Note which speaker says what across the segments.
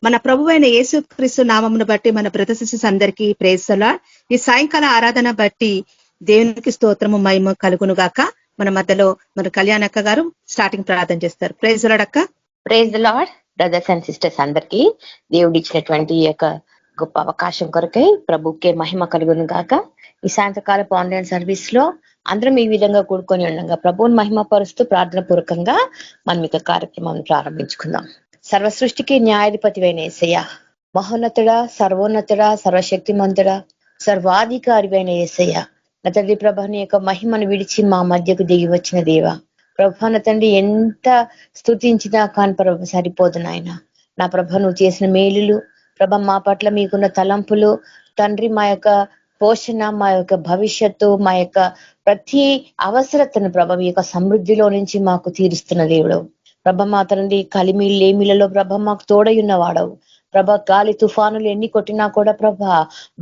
Speaker 1: మన ప్రభువైన యేసుక్రీస్తు నామమును బట్టి మన బ్రదర్స్ సిస్టర్స్ అందరికీ ప్రైజ్ ది లార్డ్. ఈ సాయంకాల ఆరాధన బట్టి దేవునికి స్తోత్రము మహిమ కలుగును గాక. మన మధ్యలో మన కళ్యాణక్క గారు స్టార్టింగ్ ప్రార్థన చేస్తారు. ప్రైజ్ ది లార్డ్ అక్క.
Speaker 2: Praise the lord. Brothers and sisters అందరికీ దేవుడు ఇచ్చినటువంటి ఈ యొక్క గొప్ప అవకాశం కొరకై ప్రభుకే మహిమ కలుగును గాక. ఈ సాయంత్రకాలపు ఆన్లైన్ సర్వీస్ లో అందరం ఈ విధంగా కూడుకొని ఉండగా ప్రభువుని మహిమ పరుస్తూ ప్రార్థన పూర్వకంగా మనం ఇక కార్యక్రమాన్ని ప్రారంభించుకుందాం. సర్వ సృష్టికి న్యాయాధిపతి అయిన యేసయ్య, మహోన్నతుడా, సర్వోన్నతుడా, సర్వశక్తిమంతుడా, సర్వాధికారి అయిన యేసయ్య, నా తండ్రి ప్రభాని యొక్క మహిమను విడిచి మా మధ్యకు దిగి వచ్చిన దేవ ప్రభా, నా తండ్రి ఎంత స్తుతించినా కాని ప్రభ సరిపోదు నాయన. నా ప్రభ నువ్వు చేసిన మేలులు ప్రభ, మా పట్ల మీకున్న తలంపులు తండ్రి, మా యొక్క పోషణ, మా యొక్క భవిష్యత్తు, మా యొక్క ప్రతి అవసరతను ప్రభ మీ యొక్క సమృద్ధిలో నుంచి మాకు తీరుస్తున్న దేవుడు ప్రభ. మా తండ్రి కలిమి లేమిలలో ప్రభ మాకు తోడై ఉన్న వాడవు ప్రభ. గాలి తుఫానులు ఎన్ని కొట్టినా కూడా ప్రభ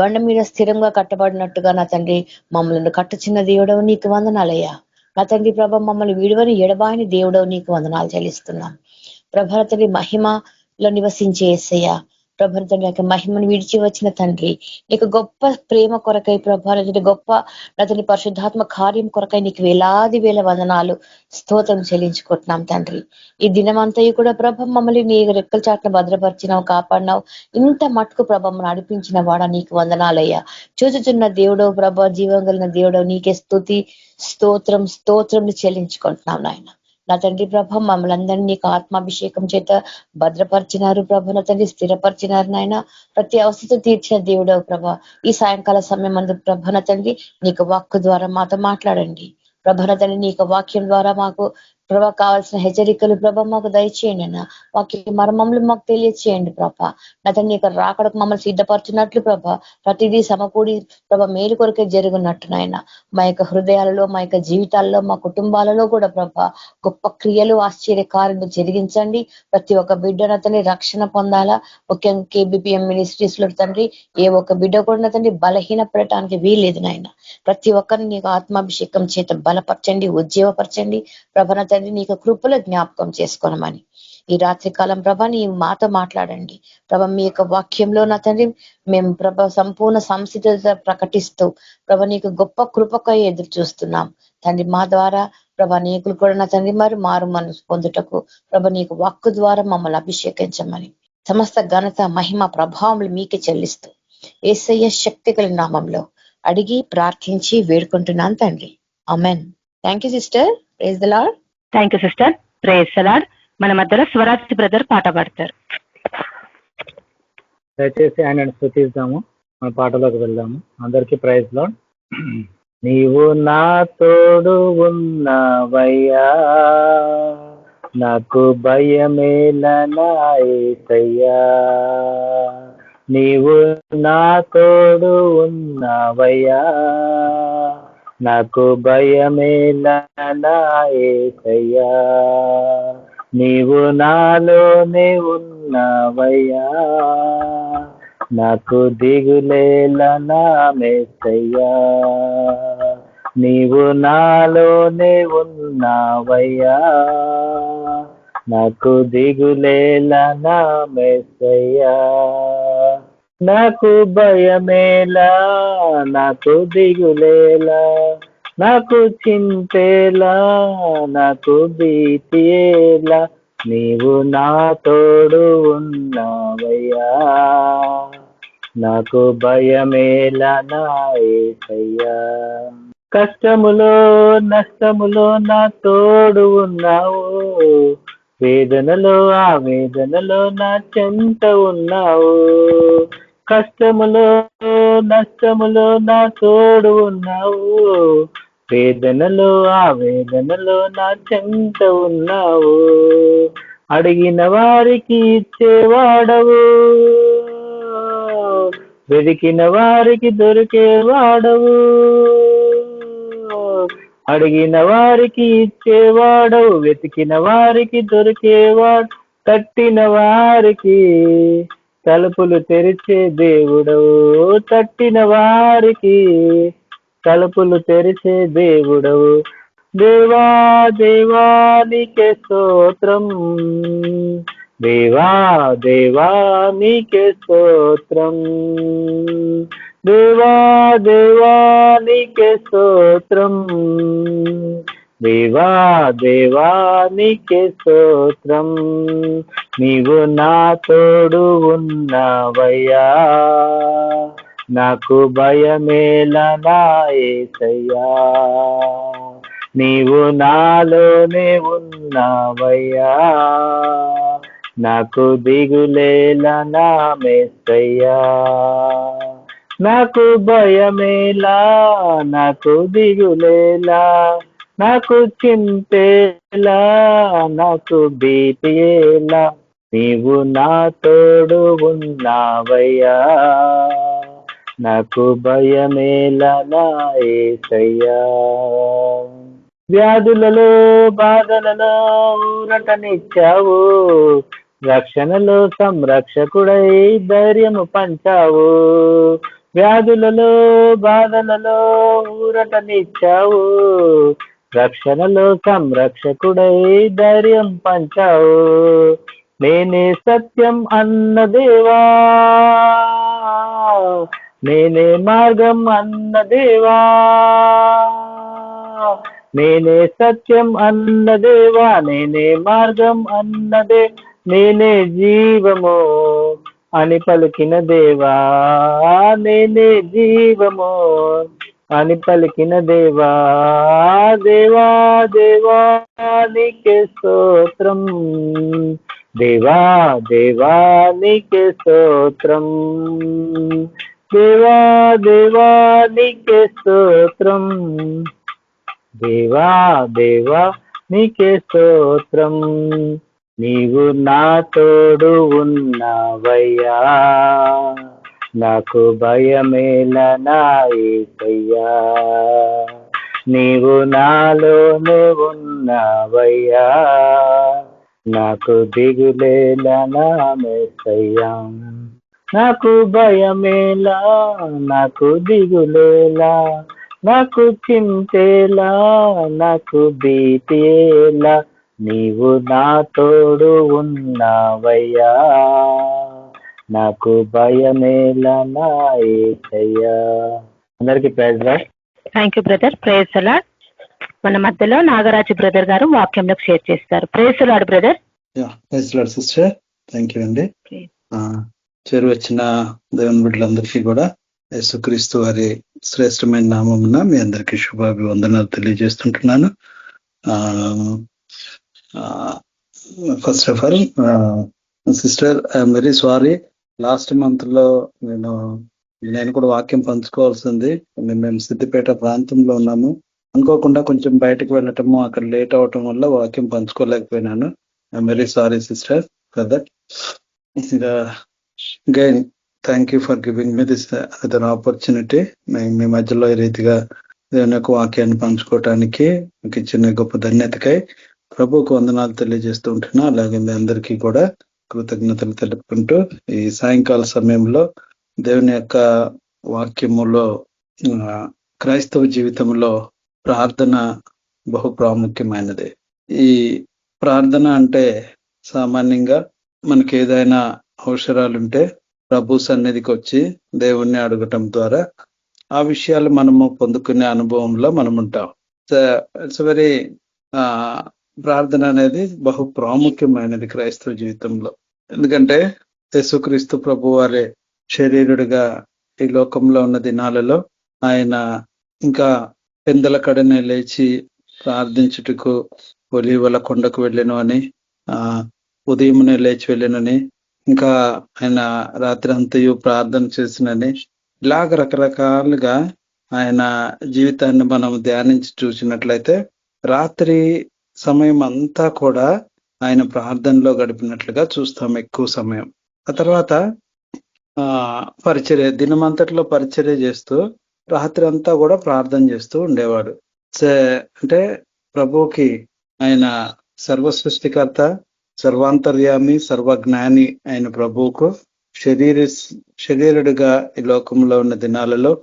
Speaker 2: బండ మీద స్థిరంగా కట్టబడినట్టుగా నా తండ్రి మమ్మల్ని కట్టుచున్న దేవుడవు నీకు వందనాలయ్యా. నా తండ్రి ప్రభ మమ్మల్ని విడువని ఎడబాయిని దేవుడవు నీకు వందనాలు చెల్లిస్తున్నాం ప్రభ. నా తండ్రి మహిమలో నివసించే యేసయ్య ప్రభ, తండ్రి యొక్క మహిమను విడిచి వచ్చిన తండ్రి, నీకు గొప్ప ప్రేమ కొరకై ప్రభ, గొప్ప నతని పరిశుద్ధాత్మ కార్యం కొరకై నీకు వేలాది వేల వందనాలు స్తోత్రం చెల్లించుకుంటున్నాం తండ్రి. ఈ దినమంతయు కూడా ప్రభ మమ్మల్ని నీ రెక్కల చాటును భద్రపరిచినావు, కాపాడినావు. ఇంత మటుకు ప్రభ నడిపించిన వాడ నీకు వందనాలయ్యా. చూచుచున్న దేవుడవు ప్రభ, జీవం కలిగిన దేవుడవు నీకే స్తుతి స్తోత్రం స్తోత్రం చెల్లించుకుంటున్నాం నాయన. నా తండ్రి ప్రభ మమ్మల్ని అందరినీ నీకు ఆత్మాభిషేకం చేత భద్రపరిచినారు ప్రభ. నా తండ్రి స్థిరపరిచినారు నాయన. ప్రతి అవసరం తీర్చిన దేవుడవు ప్రభ. ఈ సాయంకాల సమయం అందు ప్రభ నా తండ్రి నీకు వాక్కు ద్వారా మాతో మాట్లాడండి ప్రభ. నా తండ్రి నీకు వాక్యం ద్వారా మాకు ప్రభ కావాల్సిన హెచ్చరికలు ప్రభ మాకు దయచేయండి అన్న. వాక్య మర్మములు మాకు తెలియచేయండి ప్రభ. నా తండ్రి నీకు రాకడకు మమ్మల్ని సిద్ధపరచున్నట్లు ప్రభ ప్రతిదీ సమకూడి ప్రభ మేలు కొరకే జరుగున్నట్టు నాయన. మా యొక్క హృదయాలలో, మా యొక్క జీవితాల్లో, మా కుటుంబాలలో కూడా ప్రభ గొప్ప క్రియలు ఆశ్చర్యకార్యాలు జరిగించండి. ప్రతి ఒక్క బిడ్డ తండ్రి రక్షణ పొందాలా. ముఖ్యంగా KBPM మినిస్ట్రీస్ లో తండ్రి ఏ ఒక్క బిడ్డ కూడా తండ్రి బలహీన పడటానికి వీల్లేదు నాయన. ప్రతి ఒక్కరిని నీకు ఆత్మాభిషేకం చేత బలపరచండి, ఉజ్జీవపరచండి ప్రభ. తండ్రి నీకు కృపలో జ్ఞాపకం చేసుకోనమని ఈ రాత్రి కాలం ప్రభ నీ మాతో మాట్లాడండి ప్రభ. మీ యొక్క వాక్యంలో నా తండ్రి మేము ప్రభ సంపూర్ణ సంసిద్ధత ప్రకటిస్తూ ప్రభ నీకు గొప్ప కృపకై ఎదురు చూస్తున్నాం తండ్రి. మా ద్వారా ప్రభ నీకులు కూడా నా తండ్రి మరి మారు మనసు పొందుటకు ప్రభ నీకు వాక్కు ద్వారా మమ్మల్ని అభిషేకించమని సమస్త ఘనత మహిమ ప్రభావములు మీకే చెల్లిస్తూ యేసయ్య శక్తి గల నామంలో అడిగి ప్రార్థించి వేడుకుంటున్నాను తండ్రి. Amen. Thank you sister. Praise the lord.
Speaker 1: Thank you sister. Praise the lord. మన మధ్యలో స్వరాజ్ బ్రదర్ పాట పాడతారు.
Speaker 3: దయచేసి ఆయన స్తుతిద్దాము, మన పాటలోకి వెళ్దాము. అందరికీ ప్రైజ్ లార్డ్. నీవు నా తోడు ఉన్నవయ్యా, నాకు భయమేలా యేసయ్యా. నీవు నా తోడు ఉన్నవయ్యా, నాకు భయమేలా యేసయ్యా. నీవు నాలోనే ఉన్నవయ్యా, నాకు దిగులేలా యేసయ్యా. నీవు నాలోనే ఉన్నవయ్యా, నాకు దిగులేలా యేసయ్యా. నాకు భయమేలా, నాకు దిగులేలా, నాకు చింతేలా, నాకు భీతియేలా, నీవు నా తోడు ఉన్నావయ్యా. నాకు భయమేలా యేసయ్యా. కష్టములో నష్టములో నా తోడు ఉన్నావు, వేదనలో ఆవేదనలో నా చెంత ఉన్నావు. కష్టములో నష్టములో నా తోడు ఉన్నావు, వేదనలో ఆవేదనలో నా చెంత ఉన్నావు. అడిగిన వారికి ఇచ్చేవాడవు, వెతికిన వారికి దొరికేవాడవు. అడిగిన వారికి ఇచ్చేవాడవు, వెతికిన వారికి దొరికేవాడు. తట్టిన వారికి తలుపులు తెరిచే దేవుడవు, తట్టిన వారికి తలుపులు తెరిచే దేవుడవు. దేవా దేవానికే స్తోత్రం, దేవా దేవా నీకే స్తోత్రం, దేవా దేవా నీకే స్తోత్రం, దేవా దేవా నీకే స్తోత్రం. నీవు నా తోడు ఉన్నావయ్యా, నాకు భయమేలా నా యేసయ్యా. నీవు నాలోనే ఉన్నావయ్యా, నాకు దిగులేలా నా మెస్సయ్యా. నాకు భయమేలా, నాకు దిగులేలా, నాకు చింతేలా, నాకు భీతియేలా, నీవు నా తోడు ఉన్నావయ్యా, నాకు భయమేలా నా యేసయ్యా. వ్యాధులలో బాధలలో ఊరటనిచ్చావు, రక్షణలో సంరక్షకుడై ధైర్యము పంచావు. వ్యాధులలో బాధలలో ఊరటనిచ్చావు, రక్షణలో సంరక్షకుడై ధైర్యం పంచావు. నేనే సత్యం అన్న దేవా, నేనే మార్గం అన్న దేవా, నేనే సత్యం అన్న దేవా, నేనే మార్గం అన్నదే, నేనే జీవము అని పలికిన దేవా, నేనే జీవము అని పలికిన దేవా. దేవా దేవా నీకే స్తోత్రం, దేవా దేవా నీకే స్తోత్రం, దేవా దేవా నీకే స్తోత్రం, దేవా దేవా నీకే స్తోత్రం. నీవు నా తోడు ఉన్నావయ్యా, నాకు భయమేలా నా యేసయ్యా. నీవు నాలోనే ఉన్నావయ్యా, నాకు దిగులేలా నా మెస్సయ్యా. నాకు భయమేలా, నాకు దిగులేలా, నాకు చింతేలా, నాకు భీతియేలా, నీవు నా తోడు ఉన్నావయ్యా, నాకు భయమేలా నా యేసయ్యా. అందరికీ praise lord.
Speaker 1: Thank you brother. Praise the lord. మన మధ్యలో నాగరాజు బ్రదర్ గారు వాక్యంలోకి షేర్ చేస్తారు. Praise the lord brother.
Speaker 4: Praise the lord sister. Thank you అండి. చేరు వచ్చిన దేవుని బిడ్డలందరికీ కూడా యేసుక్రీస్తు వారి శ్రేష్టమైన నామమున మీ అందరికీ శుభాభివందనాలు తెలియజేస్తుంటున్నాను. First of all sister, I'm very sorry. Last month లో నేను కూడా వాక్యం పంచుకోవాల్సింది. మేము సిద్దిపేట ప్రాంతంలో ఉన్నాము. అనుకోకుండా కొంచెం బయటకు వెళ్ళటము, అక్కడ లేట్ అవటం వల్ల వాక్యం పంచుకోలేకపోయినాను. I'm very sorry sister for that. Again thank you for giving me this other opportunity. మీ మధ్యలో ఈ రీతిగా దేవుని యొక్క వాక్యాన్ని పంచుకోవటానికి మీకు ఇచ్చిన గొప్ప ధన్యతకై ప్రభువుకు వందనాలు తెలియజేస్తూ ఉంటున్నా. అలాగే మీ అందరికీ కూడా కృతజ్ఞతలు తెలుపుకుంటూ ఈ సాయంకాల సమయంలో దేవుని యొక్క వాక్యములో క్రైస్తవ జీవితంలో ప్రార్థన బహు ప్రాముఖ్యమైనది. ఈ ప్రార్థన అంటే సామాన్యంగా మనకి ఏదైనా అవసరాలుంటే ప్రభు సన్నిధికి వచ్చి దేవుణ్ణి అడగటం ద్వారా ఆ విషయాలు మనము పొందుకునే అనుభవంలో మనం ఉంటాం. ఇట్స్ వెరీ ప్రార్థన అనేది బహు ప్రాముఖ్యమైనది క్రైస్తవ జీవితంలో. ఎందుకంటే యేసుక్రీస్తు ప్రభు వారే శరీరుడిగా ఈ లోకంలో ఉన్న దినాలలో ఆయన ఇంకా పెందల కడనే లేచి ప్రార్థించుటకు ఒలీవల కొండకు వెళ్ళను అని, ఉదయమునే లేచి వెళ్ళనని, ఇంకా ఆయన రాత్రి అంతయు ప్రార్థన చేసినని, ఇలాగ రకరకాలుగా ఆయన జీవితాన్ని మనం ధ్యానించి చూసినట్లయితే రాత్రి సమయం అంతా కూడా ఆయన ప్రార్థనలో గడిపినట్లుగా చూస్తాం ఎక్కువ సమయం. ఆ తర్వాత పరిచర్య, దినమంతట్లో పరిచర్య చేస్తూ రాత్రి అంతా కూడా ప్రార్థన చేస్తూ ఉండేవాడు. అంటే ప్రభువుకి ఆయన సర్వ సృష్టికర్త, సర్వాంతర్యామి, సర్వజ్ఞాని అయిన ప్రభువుకు శరీరుడిగా ఈ లోకంలో ఉన్న దినాలలో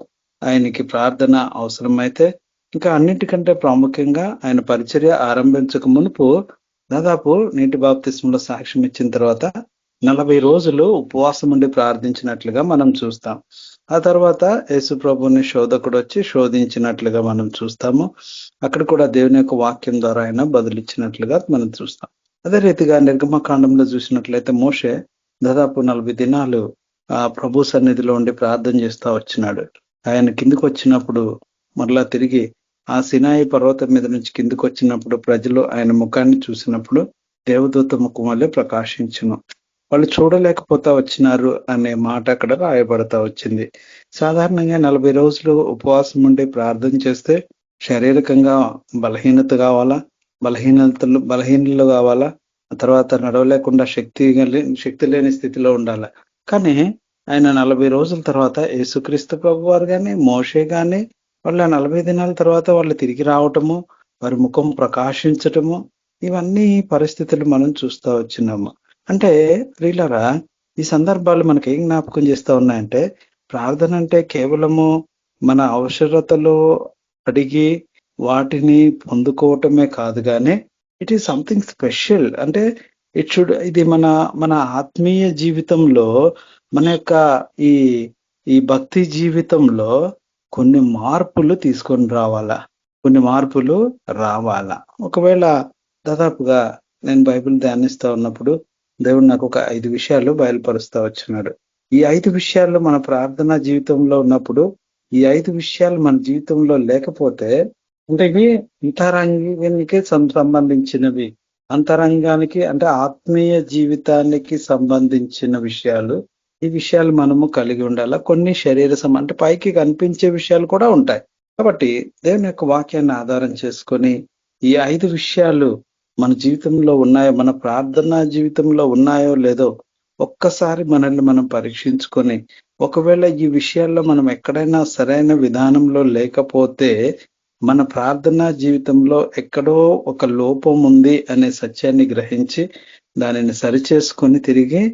Speaker 4: ఆయనకి ప్రార్థన అవసరమైతే, ఇంకా అన్నిటికంటే ప్రాముఖ్యంగా ఆయన పరిచర్య ఆరంభించక మునుపు దాదాపు నీటి బాప్తిస్మంలో సాక్ష్యం ఇచ్చిన తర్వాత 40 రోజులు ఉపవాసం ఉండి ప్రార్థించినట్లుగా మనం చూస్తాం. ఆ తర్వాత యేసు ప్రభుని శోధకుడు వచ్చి శోధించినట్లుగా మనం చూస్తాము. అక్కడ కూడా దేవుని యొక్క వాక్యం ద్వారా ఆయన బదులిచ్చినట్లుగా మనం చూస్తాం. అదే రీతిగా నిర్గమకాండంలో చూసినట్లయితే మోషే దాదాపు 40 దినాలు ఆ ప్రభు సన్నిధిలో ఉండి ప్రార్థన చేస్తూ వచ్చినాడు. ఆయన కిందికి వచ్చినప్పుడు మరలా తిరిగి ఆ సినాయి పర్వతం మీద నుంచి కిందికి వచ్చినప్పుడు ప్రజలు ఆయన ముఖాన్ని చూసినప్పుడు దేవదూత ముఖం వల్లే ప్రకాశించును. వాళ్ళు చూడలేకపోతా వచ్చినారు అనే మాట అక్కడ రాయబడతా వచ్చింది. సాధారణంగా 40 రోజులు ఉపవాసం ఉండి ప్రార్థన చేస్తే శారీరకంగా బలహీనత కావాలా, బలహీనలు కావాలా, ఆ తర్వాత నడవలేకుండా శక్తి లేని స్థితిలో ఉండాలి. కానీ ఆయన 40 రోజుల తర్వాత యేసుక్రీస్తు ప్రభు వారు కానీ మోషే కానీ వాళ్ళ 40 దినాల తర్వాత వాళ్ళు తిరిగి రావటము, వారి ముఖం ప్రకాశించటము, ఇవన్నీ పరిస్థితులు మనం చూస్తూ వచ్చినాము. అంటే ప్రియులారా, ఈ సందర్భాలు మనకి ఏం జ్ఞాపకం చేస్తా ఉన్నాయంటే, ప్రార్థన అంటే కేవలము మన అవసరతలు అడిగి వాటిని పొందుకోవటమే కాదు, కానీ ఇట్ ఈస్ సంథింగ్ స్పెషల్. అంటే ఇది మన ఆత్మీయ జీవితంలో, మన యొక్క ఈ భక్తి జీవితంలో కొన్ని మార్పులు తీసుకొని రావాలా. ఒకవేళ దాదాపుగా నేను బైబిల్ ధ్యానిస్తా ఉన్నప్పుడు దేవుడు నాకు ఒక 5 విషయాలు బయలుపరుస్తా వచ్చినాడు. ఈ 5 విషయాలు మన ప్రార్థనా జీవితంలో ఉన్నప్పుడు, ఈ 5 విషయాలు మన జీవితంలో లేకపోతే, అంటే ఇవి అంతరంగానికి సంబంధించినవి, అంతరంగానికి అంటే ఆత్మీయ జీవితానికి సంబంధించిన విషయాలు. ఈ విషయాలు మనము కలిగి ఉండాలా. కొన్ని అంటే పైకి కనిపించే విషయాలు కూడా ఉంటాయి. కాబట్టి దేవుని యొక్క వాక్యాన్ని ఆధారం చేసుకొని ఈ 5 విషయాలు మన జీవితంలో ఉన్నాయో, మన ప్రార్థనా జీవితంలో ఉన్నాయో లేదో ఒక్కసారి మనల్ని మనం పరీక్షించుకొని, ఒకవేళ ఈ విషయాల్లో మనం ఎక్కడైనా సరైన విధానంలో లేకపోతే మన ప్రార్థనా జీవితంలో ఎక్కడో ఒక లోపం ఉంది అనే సత్యాన్ని గ్రహించి దానిని సరిచేసుకొని తిరిగి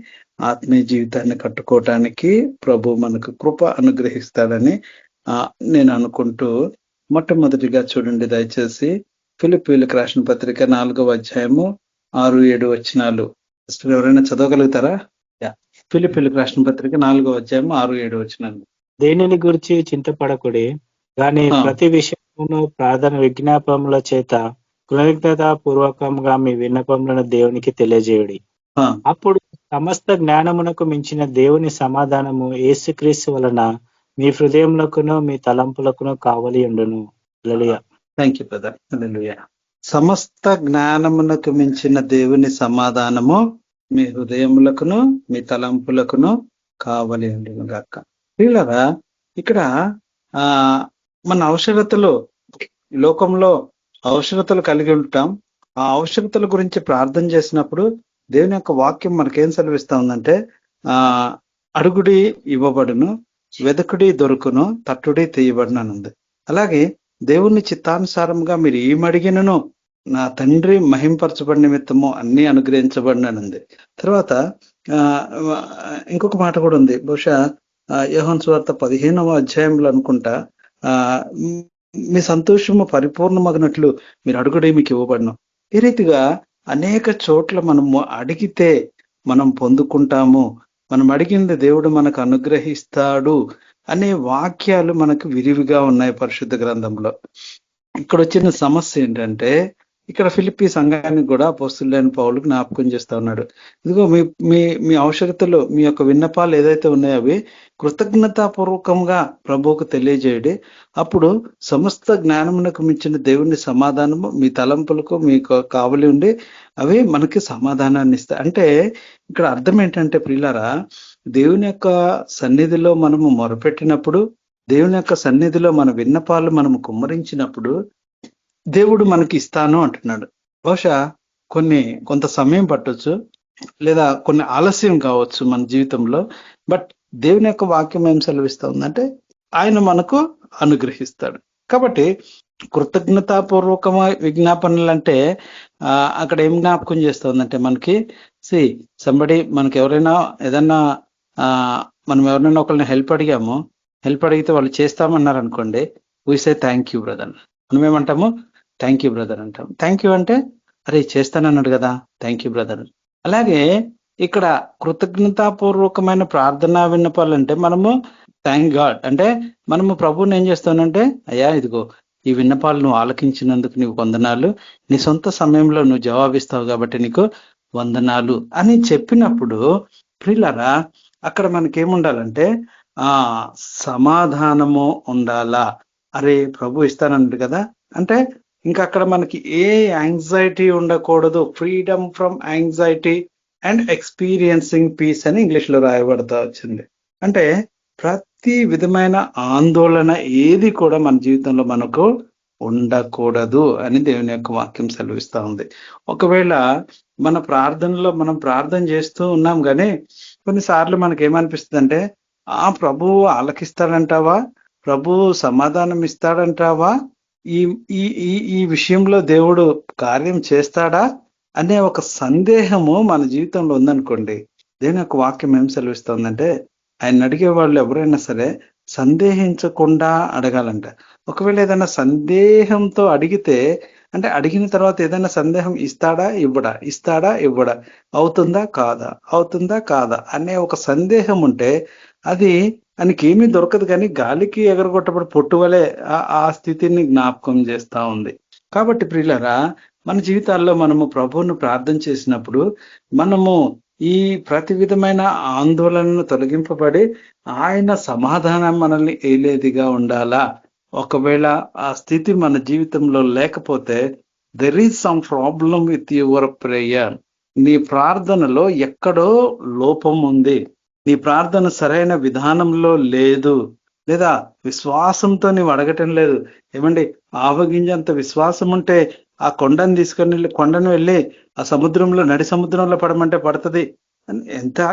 Speaker 4: ఆత్మీయ జీవితాన్ని కట్టుకోవటానికి ప్రభు మనకు కృప అనుగ్రహిస్తాడని నేను అనుకుంటూ, మొట్టమొదటిగా చూడండి దయచేసి ఫిలిప్పీయులకు రాసిన పత్రిక 4వ అధ్యాయము 6-7 వచనాలు. ఎవరైనా చదవగలుగుతారా? ఫిలిప్పీయులకు రాసిన పత్రిక 4వ అధ్యాయము 6-7 వచనాలు.
Speaker 3: దేనిని గురించి చింతపడకుడి, కానీ ప్రతి విషయమును ప్రార్థన విజ్ఞాపముల చేత కృతజ్ఞతా పూర్వకంగా మీ విన్నపములను దేవునికి తెలియజేయుడి. అప్పుడు సమస్త జ్ఞానమునకు మించిన దేవుని సమాధానము యేసుక్రీస్తు వలన మీ హృదయములకును మీ తలంపులకును కావలి ఉండును. హల్లెలూయా.
Speaker 4: Thank you brother. హల్లెలూయా. సమస్త జ్ఞానమునకు మించిన దేవుని సమాధానము మీ హృదయములకును మీ తలంపులకును కావలి ఉండును గాక. వీళ్ళరా, ఇక్కడ మన అవసరతలు, లోకంలో అవసరతలు కలిగి ఉంటాం. ఆ అవసరతల గురించి ప్రార్థన చేసినప్పుడు దేవుని యొక్క వాక్యం మనకేం సెలవిస్తా ఉందంటే, అడుగుడి ఇవ్వబడును, వెదకుడి దొరుకును, తట్టుడి తీయబడును అని ఉంది. అలాగే దేవుని చిత్తానుసారంగా మీరు ఏమడిగినను నా తండ్రి మహింపరచబడి నిమిత్తము అన్ని అనుగ్రహించబడిననుంది. తర్వాత ఇంకొక మాట కూడా ఉంది, బహుశా యోహాను సువార్త 15వ అధ్యాయంలో అనుకుంటా, మీ సంతోషము పరిపూర్ణమగినట్లు మీరు అడుగుడే మీకు ఇవ్వబడను. ఈ రీతిగా అనేక చోట్ల మనము అడిగితే మనం పొందుకుంటాము, మనం అడిగింది దేవుడు మనకు అనుగ్రహిస్తాడు అనే వాక్యాలు మనకు విరివిగా ఉన్నాయి పరిశుద్ధ గ్రంథంలో. ఇక్కడ వచ్చిన సమస్య ఏంటంటే, ఇక్కడ ఫిలిప్పీ సంఘానికి కూడా అపోస్తలుడైన పౌలు జ్ఞాపకం చేస్తా ఉన్నాడు. ఇదిగో మీ అవసరతలు, మీ యొక్క విన్నపాలు ఏదైతే ఉన్నాయో అవి కృతజ్ఞతాపూర్వకంగా ప్రభువుకు తెలియజేయడి. అప్పుడు సమస్త జ్ఞానమునకు మించిన దేవుని సమాధానము మీ తలంపులకు మీకు కావలి ఉండి అవి మనకి సమాధానాన్ని ఇస్తాయి. అంటే ఇక్కడ అర్థం ఏంటంటే ప్రియులారా, దేవుని యొక్క సన్నిధిలో మనము మొరపెట్టినప్పుడు, దేవుని యొక్క సన్నిధిలో మన విన్నపాలు మనము కుమ్మరించినప్పుడు దేవుడు మనకి ఇస్తాను అంటున్నాడు. బహుశా కొంత సమయం పట్టొచ్చు, లేదా కొన్ని ఆలస్యం కావచ్చు మన జీవితంలో. బట్ దేవుని యొక్క వాక్యం ఏం సెలవిస్తా ఉందంటే ఆయన మనకు అనుగ్రహిస్తాడు. కాబట్టి కృతజ్ఞతాపూర్వకమైన విజ్ఞాపనలు అంటే అక్కడ ఏం జ్ఞాపకం చేస్తా ఉందంటే, మనకి సంబడి మనకి ఎవరైనా ఏదన్నా మనం ఎవరైనా ఒకరిని హెల్ప్ అడిగితే వాళ్ళు చేస్తామన్నారు అనుకోండి, we say thank you brother. మనం ఏమంటాము? థ్యాంక్ యూ బ్రదర్ అంటాం. థ్యాంక్ యూ అంటే అరే చేస్తానన్నాడు కదా, థ్యాంక్ యూ బ్రదర్. అలాగే ఇక్కడ కృతజ్ఞతాపూర్వకమైన ప్రార్థనా విన్నపాలంటే మనము థ్యాంక్ గాడ్ అంటే మనము ప్రభువుని ఏం చేస్తానంటే, అయ్యా ఇదిగో ఈ విన్నపాలు నువ్వు ఆలకించినందుకు నీకు వందనాలు, నీ సొంత సమయంలో నువ్వు జవాబిస్తావు కాబట్టి నీకు వందనాలు అని చెప్పినప్పుడు ప్రియులారా అక్కడ మనకేముండాలంటే సమాధానము ఉండాలా. అరే ప్రభు ఇస్తానన్నాడు కదా అంటే ఇంకా అక్కడ మనకి ఏ యాంగ్జైటీ ఉండకూడదు. Freedom from anxiety and experiencing peace అని ఇంగ్లీష్ లో రాయబడతా వచ్చింది. అంటే ప్రతి విధమైన ఆందోళన ఏది కూడా మన జీవితంలో మనకు ఉండకూడదు అని దేవుని యొక్క వాక్యం సెలవిస్తా ఉంది. ఒకవేళ మన ప్రార్థనలో మనం ప్రార్థన చేస్తూ ఉన్నాం కానీ కొన్నిసార్లు మనకి ఏమనిపిస్తుంది అంటే ప్రభువు ఆలకిస్తాడంటావా, ప్రభువు సమాధానం ఇస్తాడంటావా, ఈ ఈ ఈ విషయంలో దేవుడు కార్యం చేస్తాడా అనే ఒక సందేహము మన జీవితంలో ఉందనుకోండి. దేవుని యొక్క వాక్యం ఏం సెలవిస్తుందంటే ఆయన అడిగే వాళ్ళు ఎవరైనా సరే సందేహించకుండా అడగాలంట. ఒకవేళ ఏదైనా సందేహంతో అడిగితే అంటే అడిగిన తర్వాత ఏదైనా సందేహం ఇస్తాడా ఇవ్వడా, ఇస్తాడా ఇవ్వడా, అవుతుందా కాదా, అవుతుందా కాదా అనే ఒక సందేహం ఉంటే అది ఆయనకి ఏమీ దొరకదు కానీ గాలికి ఎగరగొట్టబడి పొట్టువలే ఆ స్థితిని జ్ఞాపకం చేస్తా ఉంది. కాబట్టి ప్రియులారా మన జీవితాల్లో మనము ప్రభువును ప్రార్థన చేసినప్పుడు మనము ఈ ప్రతి విధమైన ఆందోళనను తొలగింపబడి ఆయన సమాధానం మనల్ని ఏలేదిగా ఉండాలా. ఒకవేళ ఆ స్థితి మన జీవితంలో లేకపోతే there is some problem with your prayer. నీ ప్రార్థనలో ఎక్కడో లోపం ఉంది, నీ ప్రార్థన సరైన విధానంలో లేదు, లేదా విశ్వాసంతో నీవు అడగటం లేదు. ఏమండి ఆవగింజంత విశ్వాసం ఉంటే ఆ కొండను తీసుకొని కొండను వెళ్ళి ఆ సముద్రంలో నడి సముద్రంలో పడమంటే పడుతుంది.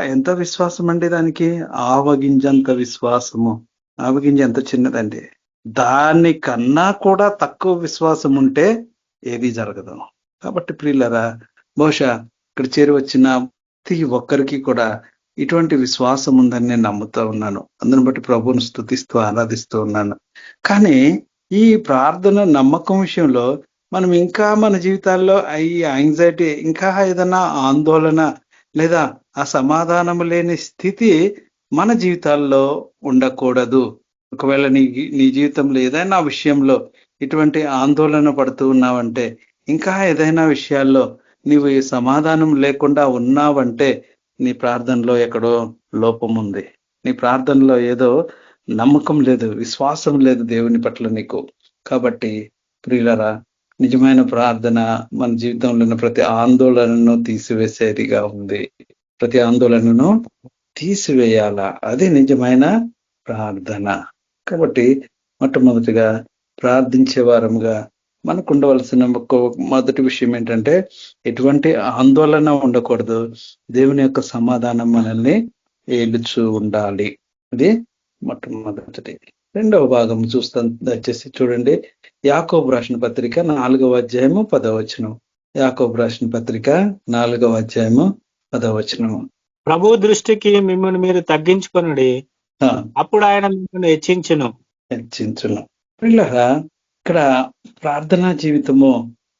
Speaker 4: ఎంత విశ్వాసం అండి దానికి, ఆవగింజంత విశ్వాసము. ఆవగింజ ఎంత చిన్నదండి, దానికన్నా కూడా తక్కువ విశ్వాసం ఉంటే ఏది జరగదు. కాబట్టి ప్రియులరా బహుశా ఇక్కడ చేరి వచ్చిన ప్రతి ఒక్కరికి కూడా ఇటువంటి విశ్వాసం ఉందని నేను నమ్ముతూ ఉన్నాను. అందుని బట్టి ప్రభువును స్తుతిస్తూ ఆరాధిస్తూ ఉన్నాను. కానీ ఈ ప్రార్థన నమ్మకం విషయంలో మనం ఇంకా మన జీవితాల్లో ఈ యాంగ్జైటీ, ఇంకా ఏదైనా ఆందోళన లేదా ఆ సమాధానం లేని స్థితి మన జీవితాల్లో ఉండకూడదు. ఒకవేళ నీ జీవితంలో ఏదైనా విషయంలో ఇటువంటి ఆందోళన పడుతూ ఉన్నావంటే, ఇంకా ఏదైనా విషయాల్లో నీవు ఈ సమాధానం లేకుండా ఉన్నావంటే నీ ప్రార్థనలో ఎక్కడో లోపం ఉంది. నీ ప్రార్థనలో ఏదో నమ్మకం లేదు, విశ్వాసం లేదు దేవుని పట్ల నీకు. కాబట్టి ప్రియులరా నిజమైన ప్రార్థన మన జీవితంలో ఉన్న ప్రతి ఆందోళనను తీసివేసేదిగా ఉంది. ప్రతి ఆందోళనను తీసివేయాలా, అది నిజమైన ప్రార్థన. కాబట్టి మొట్టమొదటిగా ప్రార్థించే వారముగా మనకు ఉండవలసిన మొదటి విషయం ఏంటంటే ఎటువంటి ఆందోళన ఉండకూడదు. దేవుని యొక్క సమాధానం మనల్ని ఏలుచూ ఉండాలి. అది మొట్టమొదటిది. రెండవ భాగం చూస్తాం, దయచేసి చూడండి. యాకోబు రాసిన పత్రిక 4వ అధ్యాయము 10వ వచనం. యాకోబు రాసిన పత్రిక 4వ అధ్యాయము 10వ వచనం.
Speaker 3: ప్రభు దృష్టికి మిమ్మల్ని మీరు తగ్గించుకొనుడి, అప్పుడు ఆయన మిమ్మల్ని హెచ్చించును. పిల్లరా ఇక్కడ ప్రార్థనా జీవితము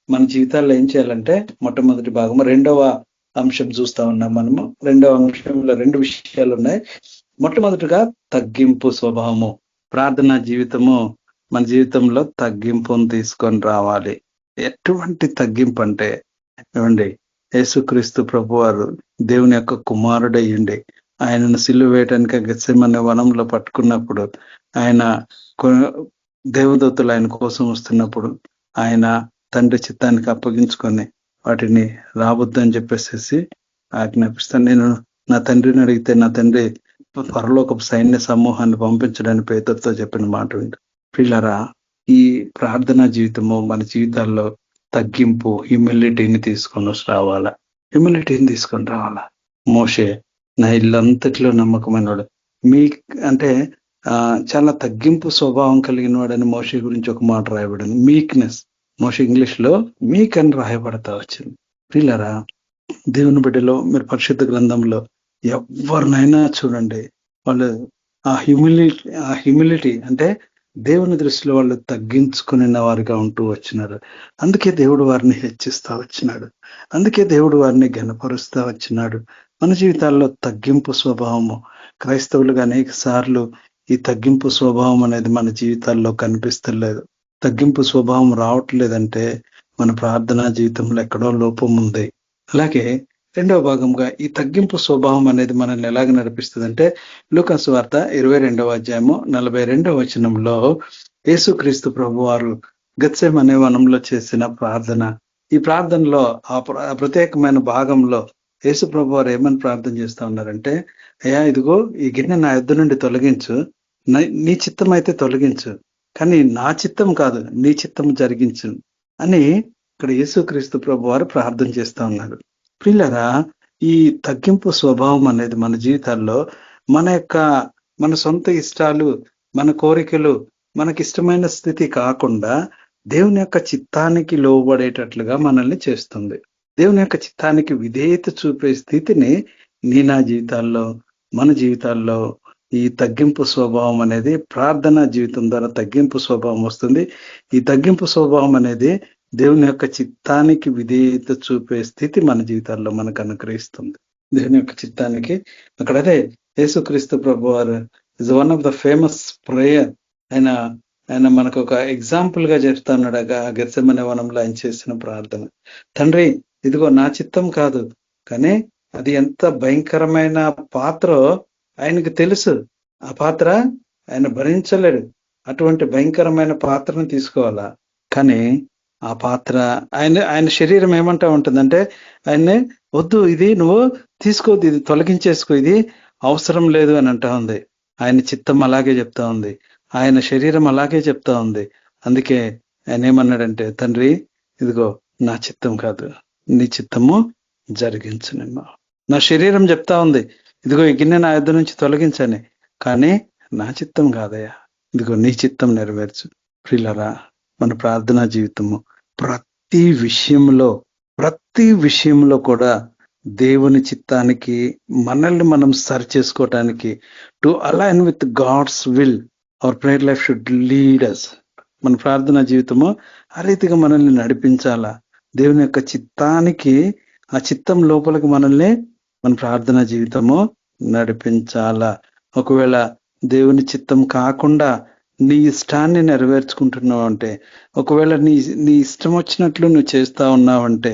Speaker 3: మన జీవితాల్లో ఏం చేయాలంటే మొట్టమొదటి భాగము 2వ అంశం చూస్తా ఉన్నాం మనము. 2వ అంశంలో 2 విషయాలు ఉన్నాయి. మొట్టమొదటిగా తగ్గింపు స్వభావము. ప్రార్థనా జీవితము మన జీవితంలో తగ్గింపును తీసుకొని రావాలి. ఎటువంటి తగ్గింపు అంటే ఏమండి, యేసుక్రీస్తు ప్రభువారు దేవుని యొక్క కుమారుడయ్యండి ఆయనను సిలువ వేయటానికి గెత్సెమనే వనంలో పట్టుకున్నప్పుడు, ఆయన దేవదూతలు ఆయన కోసం వస్తున్నప్పుడు ఆయన తండ్రి చిత్తానికి అప్పగించుకొని వాటిని రావద్దని చెప్పేసి ఆజ్ఞాపిస్తాను. నేను నా తండ్రిని అడిగితే నా తండ్రి పరలోకపు సైన్య సమూహాన్ని పంపించడానికి పేదతో చెప్పిన మాట వింటు. పిల్లరా ఈ ప్రార్థనా జీవితము మన జీవితాల్లో తగ్గింపు, హ్యూమిలిటీని తీసుకొని రావాలా. హ్యూమిలిటీని తీసుకొని రావాలా. మోషే నా ఇల్లంతటిలో నమ్మకమైనవాడు, మీ అంటే చాలా తగ్గింపు స్వభావం కలిగిన వాడని మోషే గురించి ఒక మాట రాయబడింది, మీక్నెస్. మోషే ఇంగ్లీష్ లో మీక్ అని రాయబడతా వచ్చింది. పిల్లరా దేవుని బిడ్డలో మీరు పరిశుద్ధ గ్రంథంలో ఎవరినైనా చూడండి, వాళ్ళు ఆ హ్యూమిలిటీ అంటే
Speaker 4: దేవుని దృష్టిలో వాళ్ళు తగ్గించుకునే వారిగా ఉంటూ వచ్చినారు. అందుకే దేవుడు వారిని హెచ్చిస్తా వచ్చినాడు. అందుకే దేవుడు వారిని ఘనపరుస్తా వచ్చినాడు. మన జీవితాల్లో తగ్గింపు స్వభావము, క్రైస్తవులుగా అనేక సార్లు ఈ తగ్గింపు స్వభావం అనేది మన జీవితాల్లో కనిపిస్తలేదు. తగ్గింపు స్వభావం రావట్లేదంటే మన ప్రార్థనా జీవితంలో ఎక్కడో లోపం ఉంది. అలాగే రెండవ భాగంగా ఈ తగ్గింపు స్వభావం అనేది మనల్ని ఎలాగ నడిపిస్తుందంటే లూకా సువార్త 22వ అధ్యాయము 42వ వచనంలో యేసుక్రీస్తు ప్రభు వారు గెత్సేమనే వనంలో చేసిన ప్రార్థన. ఈ ప్రార్థనలో ఆ ప్రత్యేకమైన భాగంలో యేసు ప్రభు వారు ఏమని ప్రార్థన చేస్తా ఉన్నారంటే, అయ్యా ఇదిగో ఈ గిన్నె నా యొద్ద నుండి తొలగించు, నీ చిత్తం అయితే తొలగించు, కానీ నా చిత్తం కాదు నీ చిత్తం జరిగించు అని ఇక్కడ యేసుక్రీస్తు ప్రభు వారు ప్రార్థన చేస్తా ఉన్నారు. ప్రియులారా, ఈ తగ్గింపు స్వభావం అనేది మన జీవితాల్లో మన సొంత ఇష్టాలు, మన కోరికలు, మనకిష్టమైన స్థితి కాకుండా దేవుని యొక్క చిత్తానికి లోబడేటట్లుగా మనల్ని చేస్తుంది. దేవుని యొక్క చిత్తానికి విధేయత చూపే స్థితిని నా జీవితాల్లో, మన జీవితాల్లో ఈ తగ్గింపు స్వభావం అనేది ప్రార్థనా జీవితం ద్వారా తగ్గింపు స్వభావం వస్తుంది. ఈ తగ్గింపు స్వభావం అనేది దేవుని యొక్క చిత్తానికి విధేయత చూపే స్థితి మన జీవితాల్లో మనకు అనుగ్రహిస్తుంది. దేవుని యొక్క చిత్తానికి అక్కడదే యేసుక్రీస్తు ప్రభు వారు is one of the famous prayer. ఆయన మనకు ఒక ఎగ్జాంపుల్ గా చెప్తా ఉన్నాడు. గెత్సేమనే వనంలో ఆయన చేసిన ప్రార్థన, తండ్రి ఇదిగో నా చిత్తం కాదు, కానీ అది ఎంత భయంకరమైన పాత్ర ఆయనకు తెలుసు. ఆ పాత్ర ఆయన భరించలేడు. అటువంటి భయంకరమైన పాత్రను తీసుకోవాలా, కానీ ఆ పాత్ర ఆయన శరీరం ఏమంటా ఉంటుందంటే, ఆయన్ని వద్దు, ఇది నువ్వు తీసుకోవద్దు, ఇది తొలగించేసుకో, ఇది అవసరం లేదు అని అంటా ఉంది. ఆయన చిత్తం అలాగే చెప్తా ఉంది, ఆయన శరీరం అలాగే చెప్తా ఉంది. అందుకే ఆయన ఏమన్నాడంటే, తండ్రి ఇదిగో నా చిత్తం కాదు నీ చిత్తము జరిగించు. నా శరీరం చెప్తా ఉంది ఇదిగో ఈ గిన్నె నా యొద్ద నుంచి తొలగించని, కానీ నా చిత్తం కాదయ్యా, ఇదిగో నీ చిత్తం నెరవేర్చు. ప్రియులారా, మన ప్రార్థనా జీవితము ప్రతి విషయంలో కూడా దేవుని చిత్తానికి మనల్ని మనం సరి చేసుకోవటానికి, to align with God's will, our prayer life should lead us. మన ప్రార్థనా జీవితము ఆ రీతిగా మనల్ని నడిపించాలా. దేవుని యొక్క చిత్తానికి, ఆ చిత్తం లోపలికి మనల్ని మన ప్రార్థనా జీవితము నడిపించాలా. ఒకవేళ దేవుని చిత్తం కాకుండా నీ ఇష్టాన్ని నెరవేర్చుకుంటున్నావు అంటే, ఒకవేళ నీ ఇష్టం వచ్చినట్లు నువ్వు చేస్తా ఉన్నావంటే,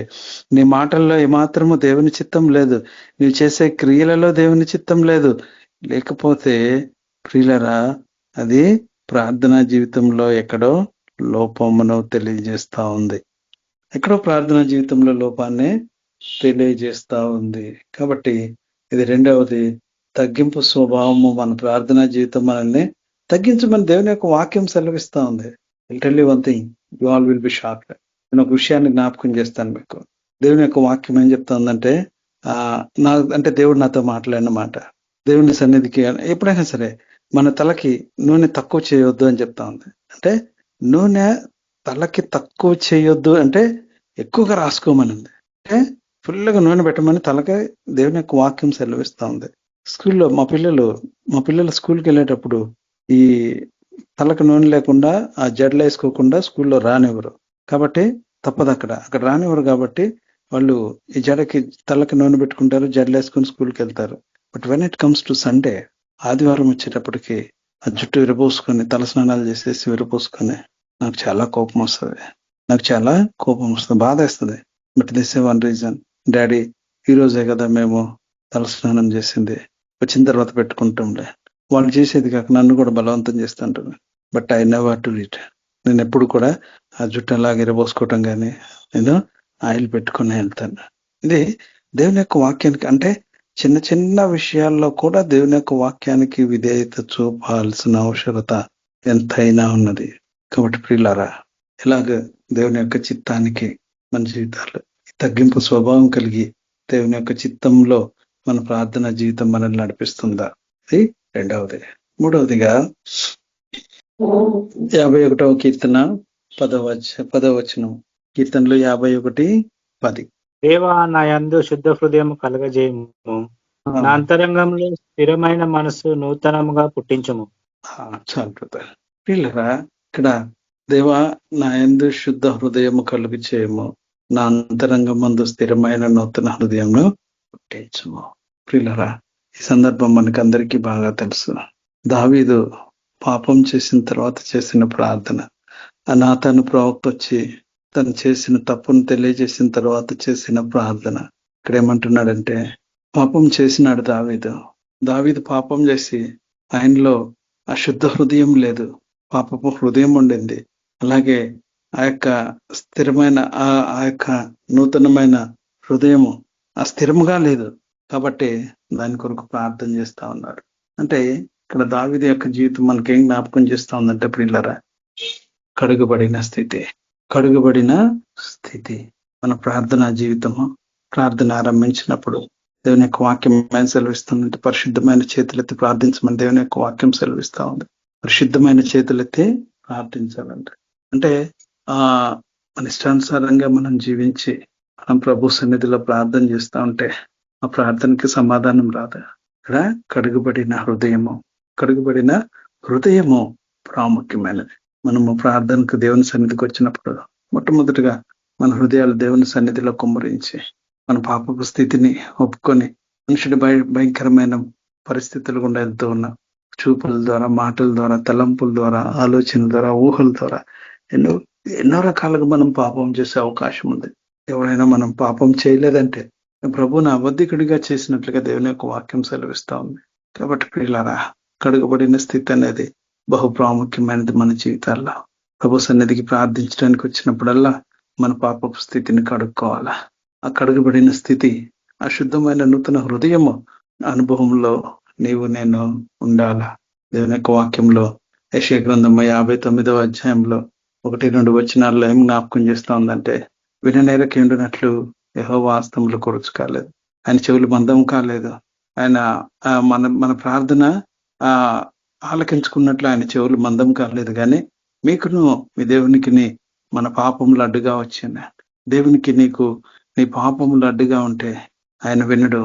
Speaker 4: నీ మాటల్లో ఏమాత్రము దేవుని చిత్తం లేదు, నువ్వు చేసే క్రియలలో దేవుని చిత్తం లేదు, లేకపోతే ప్రియులరా అది ప్రార్థనా జీవితంలో ఎక్కడో లోపమును తెలియజేస్తా ఉంది. ఎక్కడో ప్రార్థనా జీవితంలో లోపాన్ని తెలియజేస్తా ఉంది. కాబట్టి ఇది రెండవది, తగ్గింపు స్వభావము. మన ప్రార్థనా జీవితం మనల్ని తగ్గించమని దేవుని యొక్క వాక్యం సెలవిస్తా ఉంది. Tell you one thing, you all will be shocked. నేను ఒక విషయాన్ని జ్ఞాపకం చేస్తాను మీకు. దేవుని యొక్క వాక్యం ఏం చెప్తా ఉందంటే, అంటే దేవుడు నాతో మాట్లాడిన మాట, దేవుని సన్నిధికి ఎప్పుడైనా సరే మన తలకి నూనె తక్కువ చేయొద్దు అని చెప్తా ఉంది. అంటే నూనె తలకి తక్కువ చేయొద్దు అంటే ఎక్కువగా రాసుకోమనింది. అంటే ఫుల్గా నూనె పెట్టమని తలకి దేవుని యొక్క వాక్యం సెలవిస్తా ఉంది. స్కూల్లో మా పిల్లలు స్కూల్కి వెళ్ళేటప్పుడు ఈ తలకు నూనె లేకుండా, ఆ జడలు వేసుకోకుండా స్కూల్లో రానివ్వరు. కాబట్టి తప్పదు, అక్కడ రానివ్వరు. కాబట్టి వాళ్ళు ఈ జడకి తలకి నూనె పెట్టుకుంటారు, జడలు వేసుకొని స్కూల్కి వెళ్తారు. But when it comes to Sunday, ఆదివారం వచ్చేటప్పటికి ఆ జుట్టు విరపోసుకొని, తల స్నానాలు చేసేసి విరపోసుకొని నాకు చాలా కోపం వస్తుంది, బాధ వేస్తుంది. But this A one reason, daddy ఈ రోజే కదా మేము తల స్నానం చేసింది, వచ్చిన తర్వాత పెట్టుకుంటాంలే. వాళ్ళు చేసేది కాక నన్ను కూడా బలవంతం చేస్తుంటారు. But I never to it. నేను ఎప్పుడు కూడా ఆ జుట్టు అలాగే ఎరబోసుకోవటం కానీ, నేను ఆయిల్ పెట్టుకుని వెళ్తాను. ఇది దేవుని యొక్క వాక్యానికి, అంటే చిన్న చిన్న విషయాల్లో కూడా దేవుని యొక్క వాక్యానికి విధేయత చూపాల్సిన అవసరత ఎంతైనా ఉన్నది. కాబట్టి ప్రియులారా, ఇలాగ దేవుని యొక్క చిత్తానికి మన జీవితాలు తగ్గింపు స్వభావం కలిగి దేవుని యొక్క చిత్తంలో మన ప్రార్థన జీవితం మనల్ని నడిపిస్తుందా? ఇది రెండవది. మూడవదిగా 51వ కీర్తన 10వ వచనం. కీర్తనలు 51:10.
Speaker 3: దేవా, నా యందు శుద్ధ హృదయము కలగజేయము, నా అంతరంగంలో స్థిరమైన మనసు నూతనముగా పుట్టించము.
Speaker 4: చాలు బ్రదర్. ప్రియులరా, ఇక్కడ దేవా నా యందు శుద్ధ హృదయము కలుగు చేయము, నా అంతరంగమందు స్థిరమైన నూతన హృదయంను పుట్టించుము. ప్రియులరా, ఈ సందర్భం మనకందరికీ బాగా తెలుసు. దావీదు పాపం చేసిన తర్వాత చేసిన ప్రార్థన, నాతాను ప్రవక్త వచ్చి తను చేసిన తప్పును తెలియజేసిన తర్వాత చేసిన ప్రార్థన. ఇక్కడ ఏమంటున్నాడంటే, పాపం చేసినాడు దావీదు పాపం చేసి ఆయనలో అశుద్ధ హృదయం లేదు, పాపపు హృదయం ఉండింది. అలాగే ఆ యొక్క స్థిరమైన ఆ యొక్క నూతనమైన హృదయము ఆ స్థిరముగా లేదు. కాబట్టి దాని కొరకు ప్రార్థన చేస్తా ఉన్నాడు. అంటే ఇక్కడ దావీదు యొక్క జీవితం మనకేం జ్ఞాపకం చేస్తా ఉందంటే ప్రియులరా, కడుగుబడిన స్థితి. మన ప్రార్థనా జీవితము, ప్రార్థన ఆరంభించినప్పుడు దేవుని యొక్క వాక్యం ఏం సెలవిస్తుందంటే, పరిశుద్ధమైన చేతులెత్తి ప్రార్థించమని దేవుని యొక్క వాక్యం సెలవిస్తా ఉంది. పరిశుద్ధమైన చేతులెత్తి ప్రార్థించాలంట. అంటే మన ఇష్టానుసారంగా మనం జీవించి మనం ప్రభు సన్నిధిలో ప్రార్థన చేస్తా ఉంటే ఆ ప్రార్థనకి సమాధానం రాదు. ఇక్కడ కడుగుబడిన హృదయము ప్రాముఖ్యమైనది. మనము ప్రార్థనకు దేవుని సన్నిధికి వచ్చినప్పుడు మొట్టమొదటిగా మన హృదయాలు దేవుని సన్నిధిలో కుమ్మరించి మన పాపపు స్థితిని ఒప్పుకొని, మనుషుడి భయంకరమైన పరిస్థితులు గుండా వెళ్తూ ఉన్నాం, చూపుల ద్వారా, మాటల ద్వారా, తలంపుల ద్వారా, ఆలోచనల ద్వారా, ఊహల ద్వారా ఎన్నో రకాలుగా మనం పాపం చేసే అవకాశం ఉంది. ఎవరైనా మనం పాపం చేయలేదంటే ప్రభువుని అబద్ధికుడిగా చేసినట్లుగా దేవుని యొక్క వాక్యం సెలవిస్తా ఉంది. కాబట్టి ప్రియులారా, కడుగబడిన స్థితి అనేది బహు ప్రాముఖ్యమైనది మన జీవితాల్లో. ప్రభు సన్నిధికి ప్రార్థించడానికి వచ్చినప్పుడల్లా మన పాపపు స్థితిని కడుక్కోవాలా. ఆ కడుగబడిన స్థితి, ఆ శుద్ధమైన నూతన హృదయము అనుభవంలో నీవు నేను ఉండాలా. దేవుని యొక్క వాక్యంలో యెషయా గ్రంథం 59వ అధ్యాయంలో 1-2 వచనాల్లో ఏం జ్ఞాపకం చేస్తా ఉందంటే, విననేరకి ఉండినట్లు యెహోవా హస్తములు కొరుచు కాలేదు, ఆయన చెవులు మందం కాలేదు, ఆయన మన ప్రార్థన ఆలకించుకున్నట్లు ఆయన చెవులు మందం కాలేదు. కానీ మీకును మీ దేవునికి మన పాపములు అడ్డుగా వచ్చింది. దేవునికి నీకు నీ పాపములు అడ్డుగా ఉంటే ఆయన వినడు,